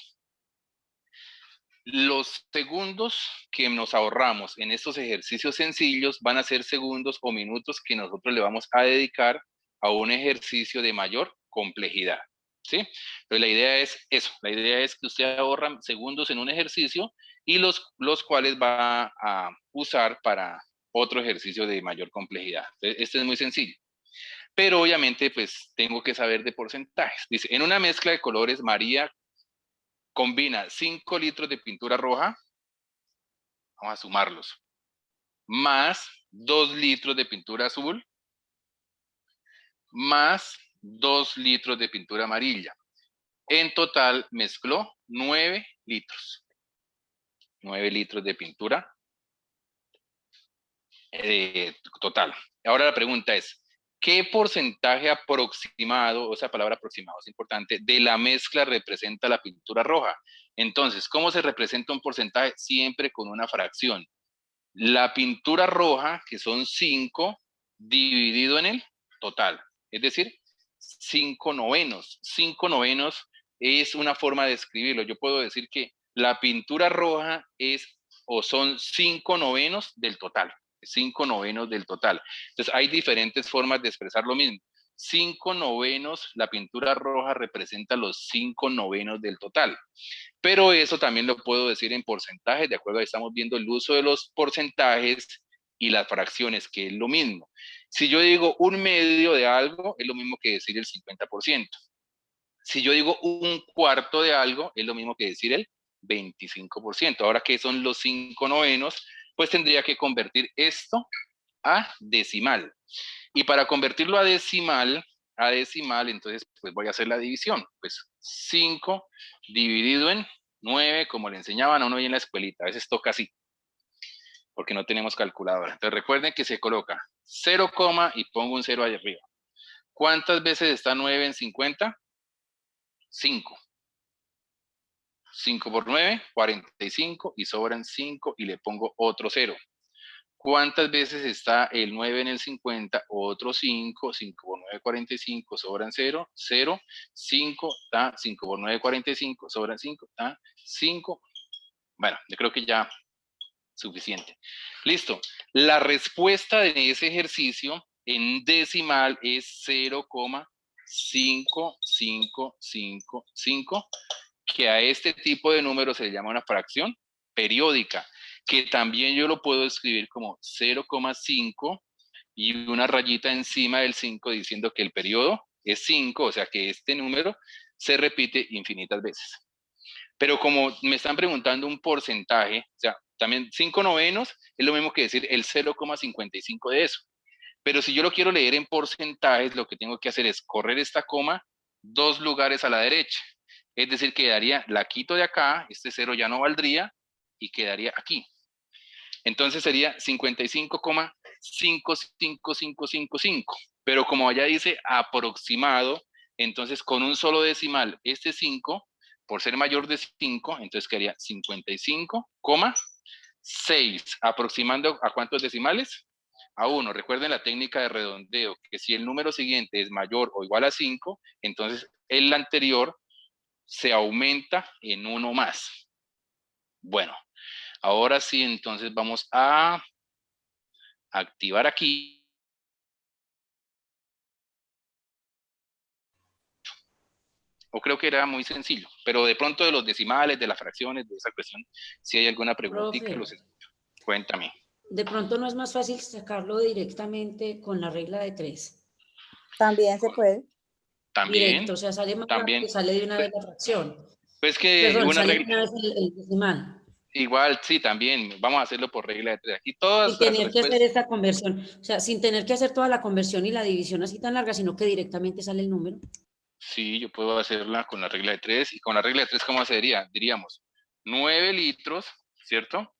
los segundos que nos ahorramos en estos ejercicios sencillos van a ser segundos o minutos que nosotros le vamos a dedicar a un ejercicio de mayor complejidad. ¿Sí? Entonces la idea es eso, la idea es que usted ahorra segundos en un ejercicio y los cuales va a usar para otro ejercicio de mayor complejidad. Entonces, este es muy sencillo. Pero obviamente, pues, tengo que saber de porcentajes. Dice, en una mezcla de colores, María combina 5 litros de pintura roja. vamos a sumarlos, más 2 litros de pintura azul, más 2 litros de pintura amarilla. En total mezcló 9 litros. 9 litros de pintura total. Ahora la pregunta es, ¿qué porcentaje aproximado, o sea, palabra aproximado es importante, de la mezcla representa la pintura roja? Entonces, ¿cómo se representa un porcentaje? Siempre con una fracción. La pintura roja, que son 5, dividido en el total. Es decir, 5 novenos. 5 novenos es una forma de escribirlo. Yo puedo decir que la pintura roja es o son 5 novenos del total. 5 novenos del total. Entonces, hay diferentes formas de expresar lo mismo. 5 novenos, la pintura roja representa los 5 novenos del total. Pero eso también lo puedo decir en porcentajes, de acuerdo a que estamos viendo el uso de los porcentajes y las fracciones, que es lo mismo. Si yo digo un medio de algo, es lo mismo que decir el 50%. Si yo digo un cuarto de algo, es lo mismo que decir el 25%. Ahora, ¿qué son los 5 novenos? Pues tendría que convertir esto a decimal. Y para convertirlo a decimal, entonces pues voy a hacer la división. Pues 5 dividido en 9, como le enseñaban a uno ahí en la escuelita. A veces toca así, porque no tenemos calculadora. Entonces recuerden que se coloca 0, y pongo un 0 ahí arriba. ¿Cuántas veces está 9 en 50? 5. 5 por 9, 45, y sobran 5, y le pongo otro 0. ¿Cuántas veces está el 9 en el 50? Otro 5, 5 por 9, 45, sobran 0, 0, 5, 5 por 9, 45, sobran 5, 5. Bueno, yo creo que ya suficiente. Listo. La respuesta de ese ejercicio en decimal es 0,5555, que a este tipo de números se le llama una fracción periódica, que también yo lo puedo escribir como 0,5 y una rayita encima del 5 diciendo que el periodo es 5, o sea que este número se repite infinitas veces. Pero como me están preguntando un porcentaje, o sea, también 5 novenos es lo mismo que decir el 0,55 de eso. Pero si yo lo quiero leer en porcentajes, lo que tengo que hacer es correr esta coma 2 lugares a la derecha. Es decir, quedaría, la quito de acá, este 0 ya no valdría, y quedaría aquí. Entonces sería 55,55555. Pero como allá dice aproximado, entonces con un solo decimal, este 5, por ser mayor de 5, entonces quedaría 55,6. ¿Aproximando a cuántos decimales? A 1. Recuerden la técnica de redondeo, que si el número siguiente es mayor o igual a 5, entonces el anterior se aumenta en 1 más. Bueno, ahora sí, entonces vamos a activar aquí. O creo que era muy sencillo, pero de pronto de los decimales, de las fracciones, de esa cuestión, si hay alguna preguntita, los escucho. Cuéntame. De pronto no es más fácil sacarlo directamente con la regla de 3. También se puede. También. Directo, o sea, sale más rápido, sale de una vez la fracción. Pues que Perdón, una sale regla. de una vez el decimal. Igual, sí, también. Vamos a hacerlo por regla de 3. Aquí todas Sin tener que hacer esta conversión. O sea, sin tener que hacer toda la conversión y la división así tan larga, sino que directamente sale el número. Sí, yo puedo hacerla con la regla de 3. Y con la regla de 3, ¿cómo sería? Diríamos 9 litros, ¿cierto?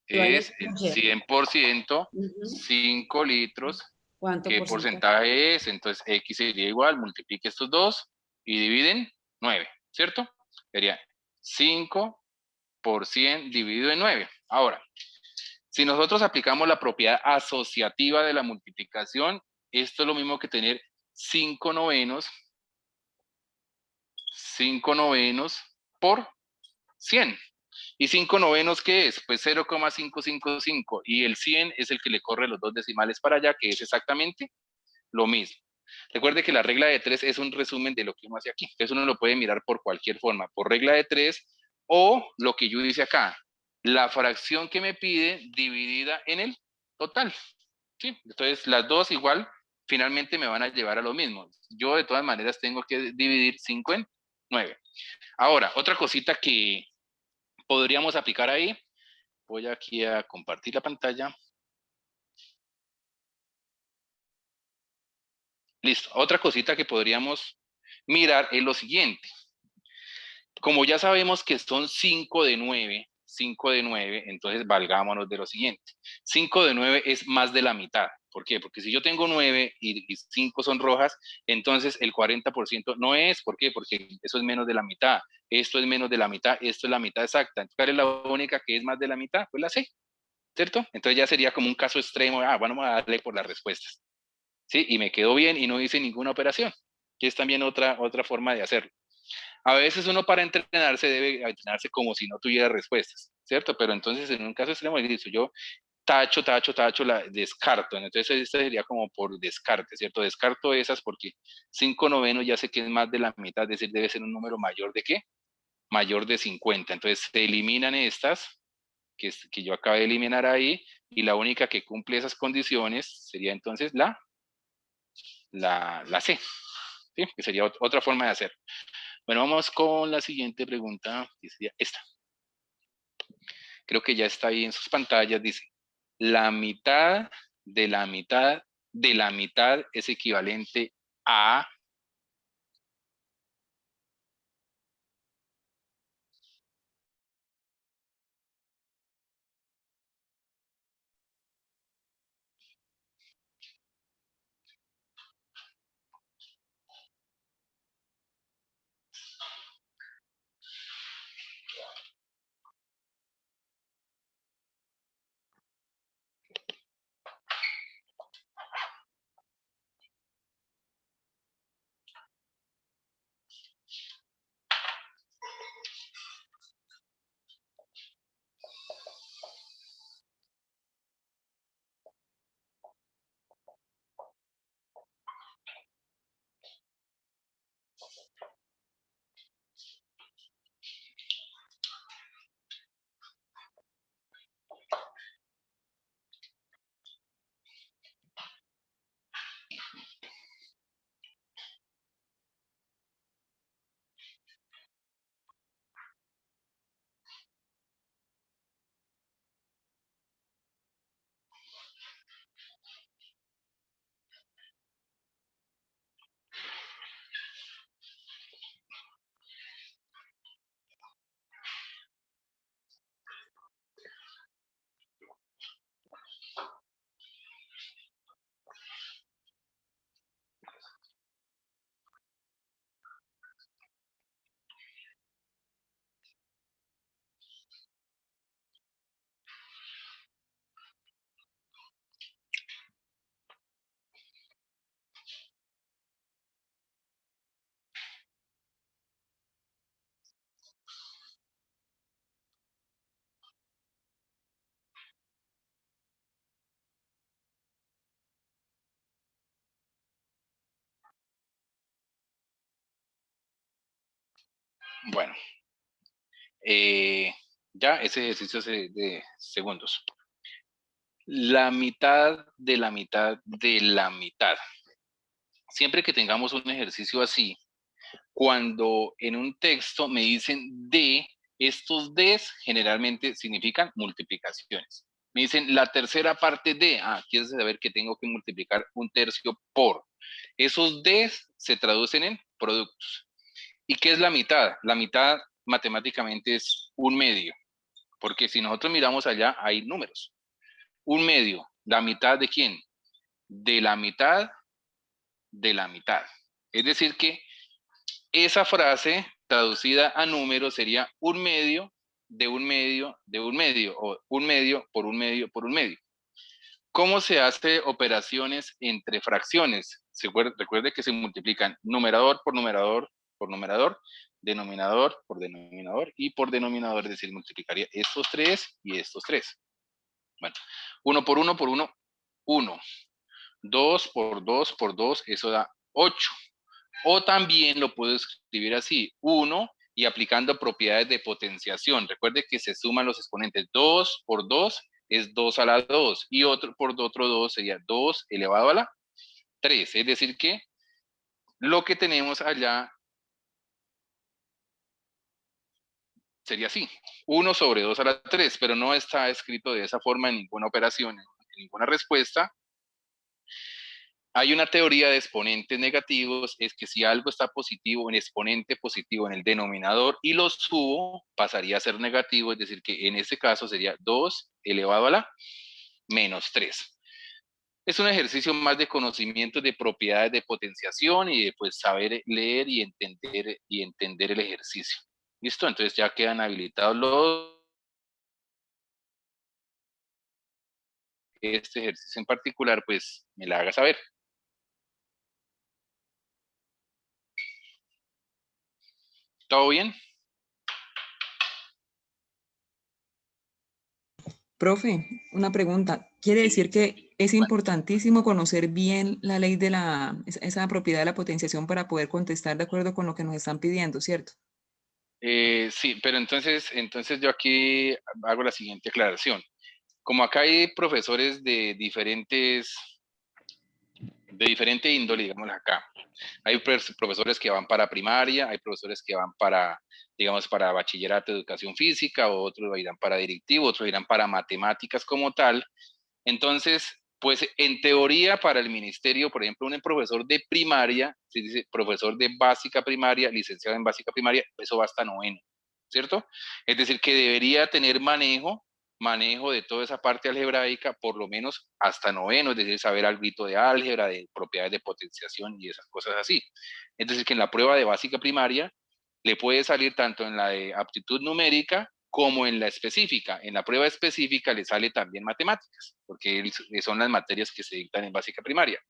Es el 100%, 5 litros. ¿Cuánto ¿Qué porcentaje es? Entonces, X sería igual, multiplique estos dos y dividen 9, ¿cierto? Sería 5 por 100 dividido en 9. Ahora, si nosotros aplicamos la propiedad asociativa de la multiplicación, esto es lo mismo que tener 5 novenos por 100. ¿Y 5 novenos qué es? Pues 0,555. Y el 100 es el que le corre los 2 decimales para allá, que es exactamente lo mismo. Recuerde que la regla de 3 es un resumen de lo que uno hace aquí. Entonces uno lo puede mirar por cualquier forma, por regla de 3 o lo que yo hice acá. La fracción que me pide dividida en el total. ¿Sí? Entonces las dos igual finalmente me van a llevar a lo mismo. Yo de todas maneras tengo que dividir 5 en 9. Ahora, otra cosita que podríamos aplicar ahí Voy aquí a compartir la pantalla. Listo. Otra cosita que podríamos mirar es lo siguiente. Como ya sabemos que son 5 de 9, entonces valgámonos de lo siguiente. 5 de 9 es más de la mitad. ¿Por qué? Porque si yo tengo 9 y 5 son rojas, entonces el 40% no es. ¿Por qué? Porque eso es menos de la mitad. Esto es menos de la mitad, esto es la mitad exacta. Entonces, ¿cuál es la única que es más de la mitad? Pues la C, ¿cierto? Entonces ya sería como un caso extremo. Bueno, vamos a darle por las respuestas. ¿Sí? Y me quedó bien y no hice ninguna operación, que es también otra forma de hacerlo. A veces uno para entrenarse debe entrenarse como si no tuviera respuestas, ¿cierto? Pero entonces en un caso extremo, yo tacho, descarto. Entonces este sería como por descarte, ¿cierto? Descarto esas porque 5/9 ya sé que es más de la mitad, es decir, debe ser un número mayor de ¿qué? Mayor de 50. Entonces se eliminan estas, que yo acabé de eliminar ahí, y la única que cumple esas condiciones sería entonces la C, ¿sí? Que sería otra forma de hacer. Bueno, vamos con la siguiente pregunta, que sería esta. Creo que ya está ahí en sus pantallas, dice, la mitad de la mitad de la mitad es equivalente a... Bueno, ya ese ejercicio es de segundos. La mitad de la mitad de la mitad. Siempre que tengamos un ejercicio así, cuando en un texto me dicen de, estos des generalmente significan multiplicaciones. Me dicen la tercera parte de, quieres saber que tengo que multiplicar 1/3 por. Esos des se traducen en productos. ¿Y qué es la mitad? La mitad matemáticamente es 1/2, porque si nosotros miramos allá hay números. 1/2, ¿la mitad de quién? De la mitad de la mitad. Es decir que esa frase traducida a números sería 1/2 de 1/2 de 1/2, o 1/2 por 1/2 por 1/2. ¿Cómo se hace operaciones entre fracciones? Recuerde que se multiplican numerador por numerador por numerador, denominador por denominador y por denominador, es decir, multiplicaría estos 3 y estos 3. Bueno, 1 por 1 por 1, 1. 2 por 2 por 2, eso da 8. O también lo puedo escribir así, 1 y aplicando propiedades de potenciación. Recuerde que se suman los exponentes. 2 por 2 es 2 a la 2 y otro por otro 2 sería 2 elevado a la 3. Es decir que lo que tenemos allá sería así, 1 sobre 2 a la 3, pero no está escrito de esa forma en ninguna operación, en ninguna respuesta. Hay una teoría de exponentes negativos, es que si algo está positivo, en exponente positivo en el denominador y lo subo, pasaría a ser negativo, es decir, que en este caso sería 2 elevado a la menos 3. Es un ejercicio más de conocimiento de propiedades de potenciación y de pues, saber leer y entender el ejercicio. ¿Listo? Entonces ya quedan habilitados este ejercicio en particular, pues me la haga saber. ¿Todo bien? Profe, una pregunta. ¿Quiere decir que es importantísimo conocer bien la ley de esa propiedad de la potenciación para poder contestar de acuerdo con lo que nos están pidiendo, cierto? Sí, pero entonces yo aquí hago la siguiente aclaración. Como acá hay profesores de diferente índole, digamos acá. Hay profesores que van para primaria, hay profesores que van para, digamos, para bachillerato de educación física, otros irán para directivo, otros irán para matemáticas como tal. Entonces, pues en teoría para el ministerio, por ejemplo, un profesor de primaria, si dice profesor de básica primaria, licenciado en básica primaria, eso va hasta noveno, ¿cierto? Es decir, que debería tener manejo de toda esa parte algebraica, por lo menos hasta noveno, es decir, saber algo de álgebra, de propiedades de potenciación y esas cosas así. Es decir, que en la prueba de básica primaria le puede salir tanto en la de aptitud numérica como en la específica. En la prueba específica le sale también matemáticas, porque son las materias que se dictan en básica primaria.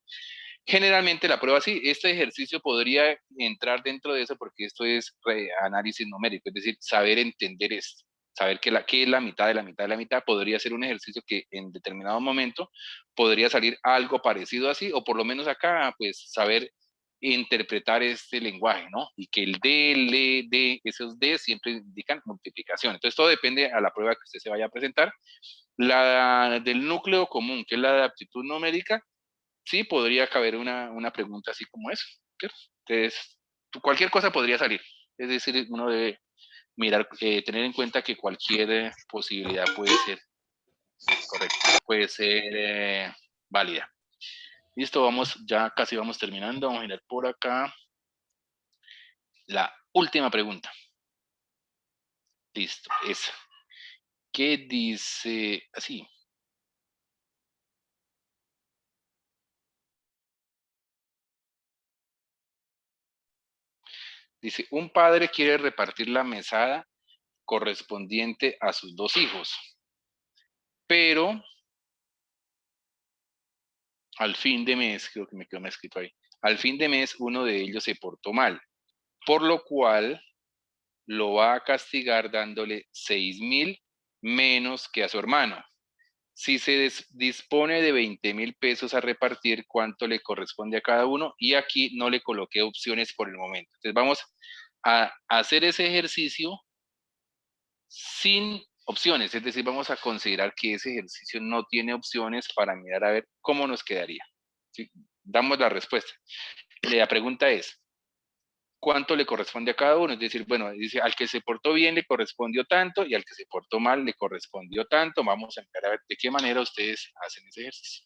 Generalmente la prueba sí, este ejercicio podría entrar dentro de eso porque esto es análisis numérico, es decir, saber entender esto, saber qué es la mitad de la mitad de la mitad, podría ser un ejercicio que en determinado momento podría salir algo parecido así, o por lo menos acá, pues saber interpretar este lenguaje, ¿no? Y que el D, el E, D, esos D siempre indican multiplicación. Entonces todo depende a la prueba que usted se vaya a presentar. La del núcleo común, que es la de aptitud numérica, sí, podría caber una pregunta así como eso. ¿Cierto? Entonces, cualquier cosa podría salir. Es decir, uno debe mirar, tener en cuenta que cualquier posibilidad puede ser correcta, puede ser válida. Listo, ya casi vamos terminando. Vamos a mirar por acá. La última pregunta. Listo, esa. ¿Qué dice así? Dice, un padre quiere repartir la mesada correspondiente a sus 2 hijos, pero al fin de mes, creo que me quedó escrito ahí, al fin de mes uno de ellos se portó mal, por lo cual lo va a castigar dándole 6,000 menos que a su hermano. Si se dispone de 20,000 pesos a repartir, ¿cuánto le corresponde a cada uno? Y aquí no le coloqué opciones por el momento. Entonces vamos a hacer ese ejercicio sin opciones, es decir, vamos a considerar que ese ejercicio no tiene opciones para mirar a ver cómo nos quedaría. ¿Sí? Damos la respuesta. La pregunta es, ¿cuánto le corresponde a cada uno? Es decir, bueno, dice, al que se portó bien le correspondió tanto y al que se portó mal le correspondió tanto. Vamos a mirar a ver de qué manera ustedes hacen ese ejercicio.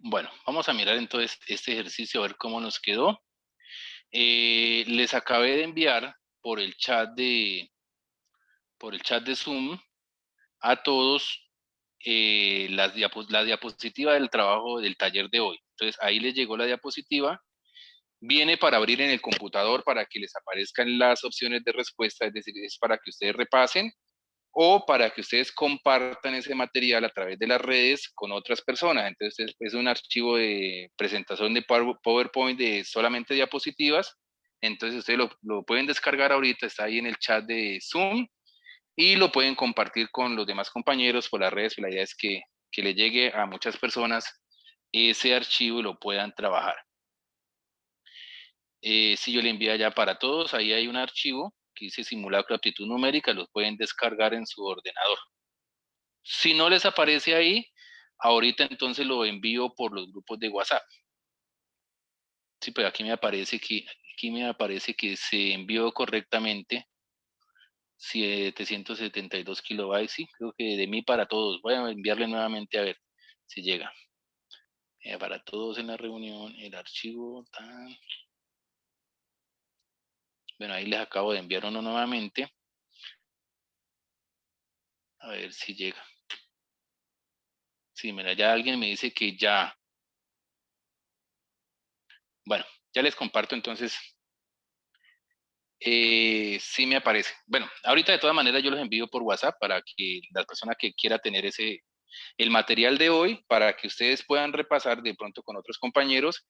Bueno, vamos a mirar entonces este ejercicio a ver cómo nos quedó. Les acabé de enviar por el chat de Zoom a todos la diapositiva del trabajo del taller de hoy. Entonces ahí les llegó la diapositiva. Viene para abrir en el computador para que les aparezcan las opciones de respuesta, es decir, es para que ustedes repasen o para que ustedes compartan ese material a través de las redes con otras personas. Entonces es un archivo de presentación de PowerPoint de solamente diapositivas. Entonces ustedes lo pueden descargar ahorita, está ahí en el chat de Zoom y lo pueden compartir con los demás compañeros por las redes. La idea es que le llegue a muchas personas ese archivo y lo puedan trabajar. Si yo le envío ya para todos, ahí hay un archivo que dice simulacro de aptitud numérica, los pueden descargar en su ordenador. Si no les aparece ahí, ahorita entonces lo envío por los grupos de WhatsApp. Sí, pero aquí me aparece que se envió correctamente 772 kilobytes, sí, creo que de mí para todos. Voy a enviarle nuevamente a ver si llega. Para todos en la reunión, el archivo tan... Bueno, ahí les acabo de enviar uno nuevamente. A ver si llega. Sí, mira, ya alguien me dice que ya. Bueno, ya les comparto entonces. Sí me aparece. Bueno, ahorita de todas maneras yo los envío por WhatsApp para que la persona que quiera tener el material de hoy, para que ustedes puedan repasar de pronto con otros compañeros.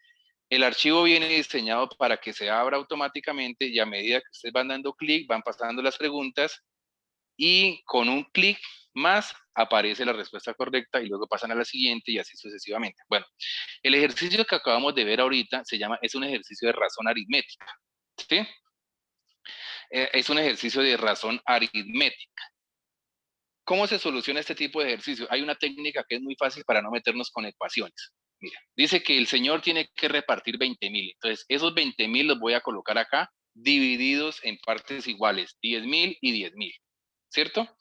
El archivo viene diseñado para que se abra automáticamente y a medida que ustedes van dando clic, van pasando las preguntas y con un clic más aparece la respuesta correcta y luego pasan a la siguiente y así sucesivamente. Bueno, el ejercicio que acabamos de ver ahorita es un ejercicio de razón aritmética, ¿sí? Es un ejercicio de razón aritmética. ¿Cómo se soluciona este tipo de ejercicio? Hay una técnica que es muy fácil para no meternos con ecuaciones. Mira, dice que el señor tiene que repartir 20,000. Entonces, esos 20,000 los voy a colocar acá, divididos en partes iguales, 10,000 y 10,000, ¿cierto?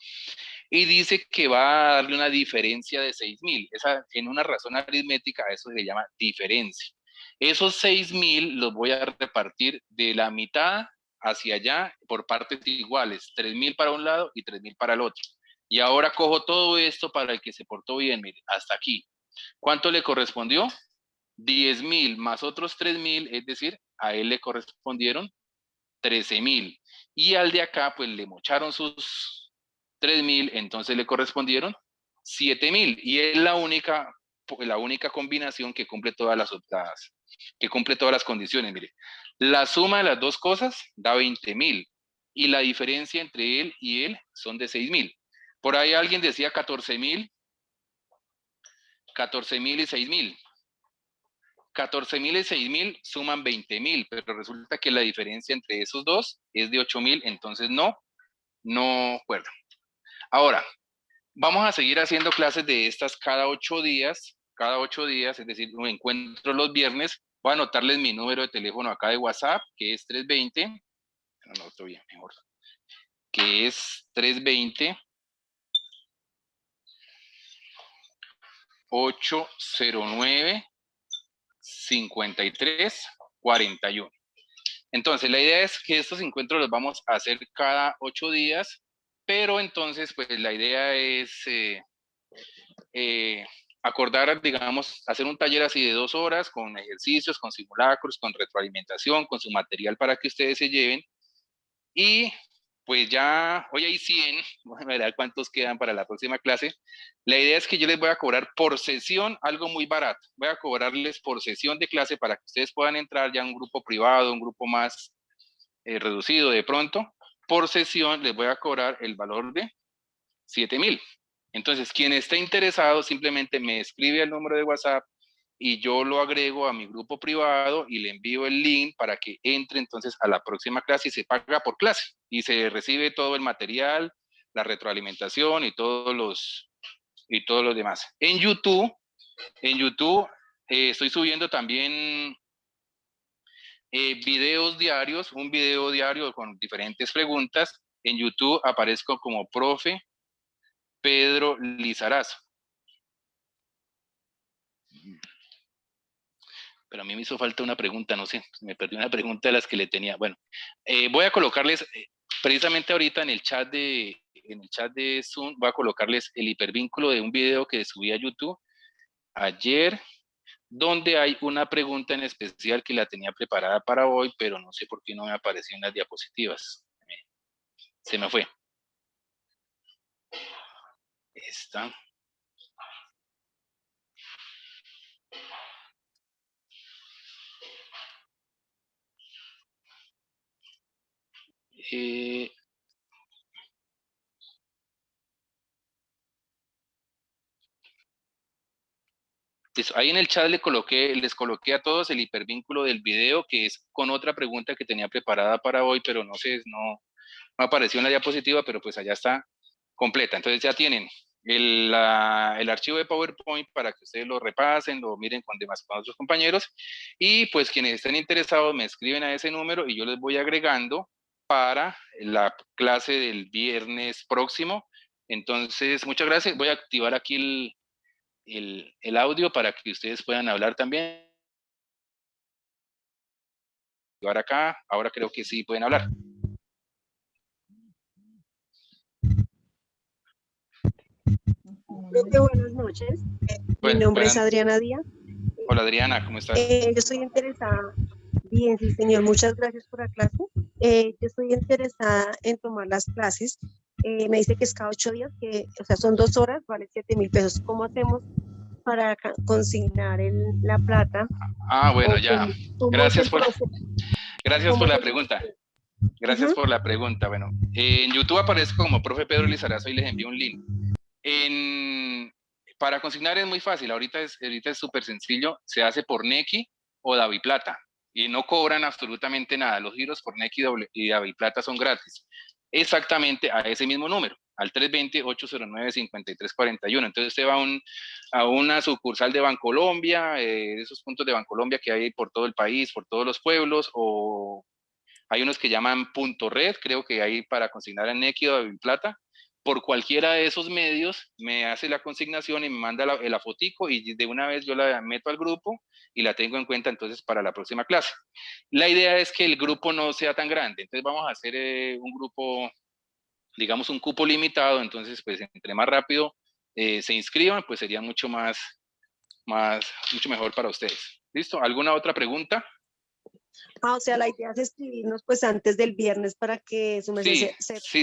Y dice que va a darle una diferencia de 6,000. En una razón aritmética, eso se llama diferencia. Esos 6,000 los voy a repartir de la mitad hacia allá por partes iguales, 3,000 para un lado y 3,000 para el otro. Y ahora cojo todo esto para el que se portó bien, mire, hasta aquí. ¿Cuánto le correspondió? 10,000 más otros 3,000, es decir, a él le correspondieron 13,000. Y al de acá, pues le mocharon sus 3,000, entonces le correspondieron 7,000. Y es la única combinación que cumple todas las condiciones. Mire, la suma de las dos cosas da 20,000. Y la diferencia entre él y él son de 6,000. Por ahí alguien decía 14,000 y 6,000. 14,000 y 6,000 suman 20,000, pero resulta que la diferencia entre esos dos es de 8,000, entonces no acuerdo. Ahora, vamos a seguir haciendo clases de estas cada 8 días, es decir, me encuentro los viernes. Voy a anotarles mi número de teléfono acá de WhatsApp, que es 320, no, estoy bien, mejor, que es 320 809 5341. Entonces, la idea es que estos encuentros los vamos a hacer cada 8 días, pero entonces, pues la idea es acordar, digamos, hacer un taller así de 2 horas con ejercicios, con simulacros, con retroalimentación, con su material para que ustedes se lleven. Y pues ya, hoy hay 100, vamos a ver cuántos quedan para la próxima clase. La idea es que yo les voy a cobrar por sesión algo muy barato. Voy a cobrarles por sesión de clase para que ustedes puedan entrar ya a un grupo privado, un grupo más reducido de pronto. Por sesión les voy a cobrar el valor de 7,000. Entonces, quien esté interesado simplemente me escribe al número de WhatsApp y yo lo agrego a mi grupo privado y le envío el link para que entre entonces a la próxima clase y se paga por clase y se recibe todo el material, la retroalimentación y todos los demás. En YouTube estoy subiendo también videos diarios, un video diario con diferentes preguntas. En YouTube aparezco como profe Pedro Lizarazo. pero a mí me hizo falta una pregunta, no sé, me perdí una pregunta de las que le tenía. Bueno, voy a colocarles, precisamente ahorita en el chat de Zoom, voy a colocarles el hipervínculo de un video que subí a YouTube ayer, donde hay una pregunta en especial que la tenía preparada para hoy, pero no sé por qué no me apareció en las diapositivas. Se me fue. Esta. Ahí en el chat les coloqué a todos el hipervínculo del video, que es con otra pregunta que tenía preparada para hoy, pero no sé, no apareció en la diapositiva, pero pues allá está completa. Entonces ya tienen el archivo de PowerPoint para que ustedes lo repasen, lo miren con otros compañeros, y pues quienes estén interesados me escriben a ese número y yo les voy agregando para la clase del viernes próximo. Entonces, muchas gracias. Voy a activar aquí el audio para que ustedes puedan hablar también. Acá, ahora creo que sí pueden hablar. Profe, buenas noches. Mi nombre es Adriana Díaz. Hola Adriana, ¿cómo estás? Yo estoy interesada, bien, sí señor, muchas gracias por la clase. Yo estoy interesada en tomar las clases. Me dice que es cada 8 días, o sea, son 2 horas, vale 7.000 pesos. ¿Cómo hacemos para consignar la plata? Bueno, ya. Gracias por la pregunta. Gracias por la pregunta. Bueno, en YouTube aparece como profe Pedro Lizarazo y les envío un link. Para consignar es muy fácil, ahorita es súper sencillo, se hace por Nequi o DaviPlata y no cobran absolutamente nada, los giros por Nequi y DaviPlata son gratis, exactamente a ese mismo número, al 320-809-5341, entonces usted va a una sucursal de Bancolombia, de esos puntos de Bancolombia que hay por todo el país, por todos los pueblos, o hay unos que llaman Punto Red, creo que hay para consignar en Nequi o DaviPlata. Por cualquiera de esos medios me hace la consignación y me manda la fotico y de una vez yo la meto al grupo y la tengo en cuenta entonces para la próxima clase. La idea es que el grupo no sea tan grande, entonces vamos a hacer un grupo, digamos un cupo limitado, entonces pues entre más rápido se inscriban, pues sería mucho mejor para ustedes. ¿Listo? ¿Alguna otra pregunta? O sea, la idea es escribirnos pues antes del viernes para que sí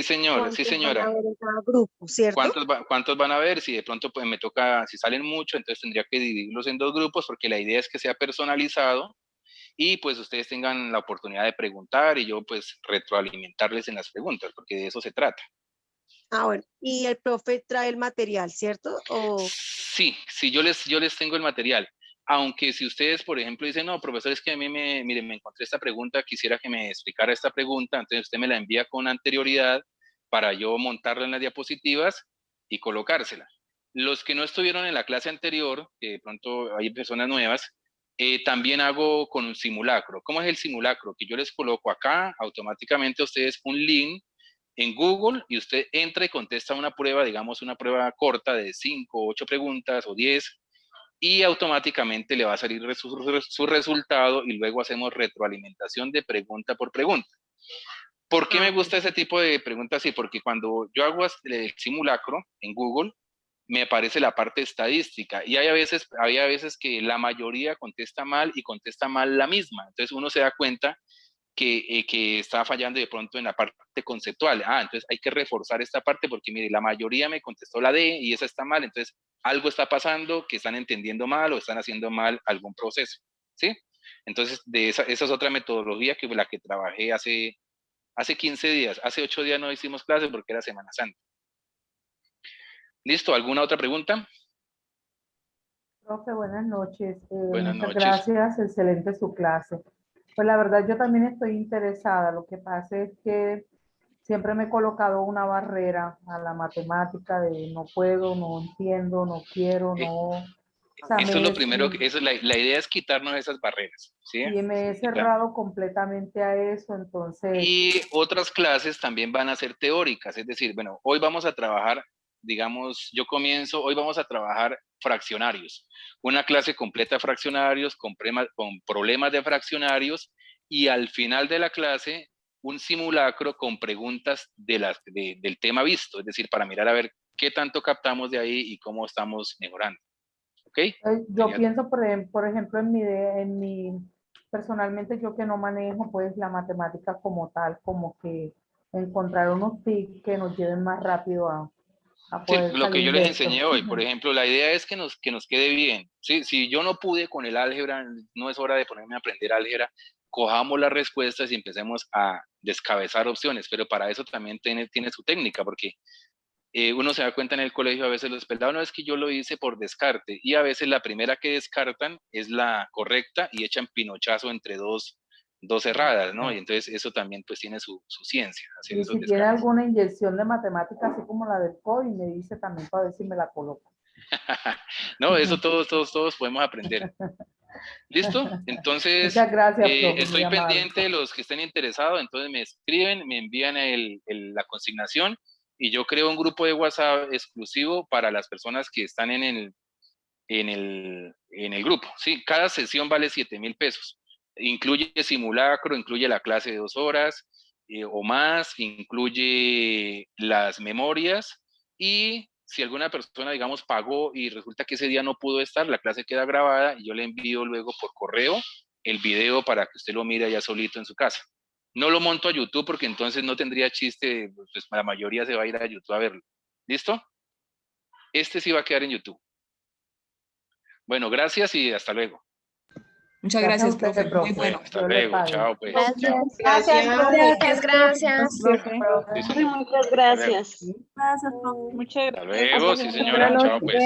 señora, sí señora. Van a ver en cada grupo, ¿cierto? ¿Cuántos van a ver? Si de pronto pues me toca, si salen mucho, entonces tendría que dividirlos en 2 grupos porque la idea es que sea personalizado y pues ustedes tengan la oportunidad de preguntar y yo pues retroalimentarles en las preguntas, porque de eso se trata. Bueno, y el profe trae el material, ¿cierto? Sí, yo les tengo el material. Aunque si ustedes, por ejemplo, dicen, no, profesor, es que a mí me encontré esta pregunta, quisiera que me explicara esta pregunta, entonces usted me la envía con anterioridad para yo montarla en las diapositivas y colocársela. Los que no estuvieron en la clase anterior, que de pronto hay personas nuevas, también hago con un simulacro. ¿Cómo es el simulacro? Que yo les coloco acá automáticamente a ustedes un link en Google y usted entra y contesta una prueba, digamos una prueba corta de 5, 8 preguntas o 10, y automáticamente le va a salir su resultado y luego hacemos retroalimentación de pregunta por pregunta. ¿Por qué me gusta ese tipo de preguntas? Sí, porque cuando yo hago el simulacro en Google, me aparece la parte estadística y había veces que la mayoría contesta mal y contesta mal la misma. Entonces uno se da cuenta que está fallando de pronto en la parte conceptual. Entonces hay que reforzar esta parte porque, mire, la mayoría me contestó la D y esa está mal, entonces algo está pasando que están entendiendo mal o están haciendo mal algún proceso, ¿sí? Entonces, esa es otra metodología que la que trabajé hace 15 días. Hace 8 días no hicimos clases porque era Semana Santa. ¿Listo? ¿Alguna otra pregunta? Profe, buenas noches. Buenas muchas noches. Gracias, excelente su clase. Pues la verdad yo también estoy interesada, lo que pasa es que siempre me he colocado una barrera a la matemática de no puedo, no entiendo, no quiero, no... Eso es lo primero, la idea es quitarnos esas barreras, ¿sí? Y me he cerrado completamente a eso, entonces... Y otras clases también van a ser teóricas, es decir, bueno, hoy vamos a trabajar digamos, yo comienzo, hoy vamos a trabajar fraccionarios, una clase completa de fraccionarios, con problemas de fraccionarios, y al final de la clase, un simulacro con preguntas del tema visto, es decir, para mirar a ver qué tanto captamos de ahí y cómo estamos mejorando. ¿Ok? Yo pienso, por ejemplo, en mi, personalmente yo que no manejo pues la matemática como tal, como que encontrar unos tips que nos lleven más rápido a Sí, poder lo que salir yo de les esto. enseñé hoy, por ejemplo, la idea es que nos quede bien. ¿Sí? Si yo no pude con el álgebra, no es hora de ponerme a aprender álgebra, cojamos las respuestas y empecemos a descabezar opciones, pero para eso también tiene su técnica, porque uno se da cuenta en el colegio, a veces los pelados, no, es que yo lo hice por descarte, y a veces la primera que descartan es la correcta y echan pinochazo entre dos erradas, ¿no? Y entonces eso también pues tiene su ciencia, hacer Y esos si tiene descartes. alguna inyección de matemática, así como la del COVID, me dice también para ver si me la coloco. No, eso todos podemos aprender. ¿Listo? Entonces, Muchas gracias, profe, muy estoy amable. pendiente de los que estén interesados, entonces me escriben, me envían la consignación, y yo creo un grupo de WhatsApp exclusivo para las personas que están en el grupo, ¿sí? Cada sesión vale 7.000 pesos. Incluye simulacro, incluye la clase de 2 horas o más, incluye las memorias, y si alguna persona, digamos, pagó y resulta que ese día no pudo estar, la clase queda grabada y yo le envío luego por correo el video para que usted lo mire allá solito en su casa. No lo monto a YouTube porque entonces no tendría chiste, pues la mayoría se va a ir a YouTube a verlo. ¿Listo? Este sí va a quedar en YouTube. Bueno, gracias y hasta luego. Muchas gracias, profe. Muy bueno. Hasta luego. Chao, pues. Chao. Gracias, Gracias, gracias. Profe. Sí, señor. Muchas gracias. Gracias, profe. Muchas Hasta luego, sí, señora. Buenas Chao, noches. pues.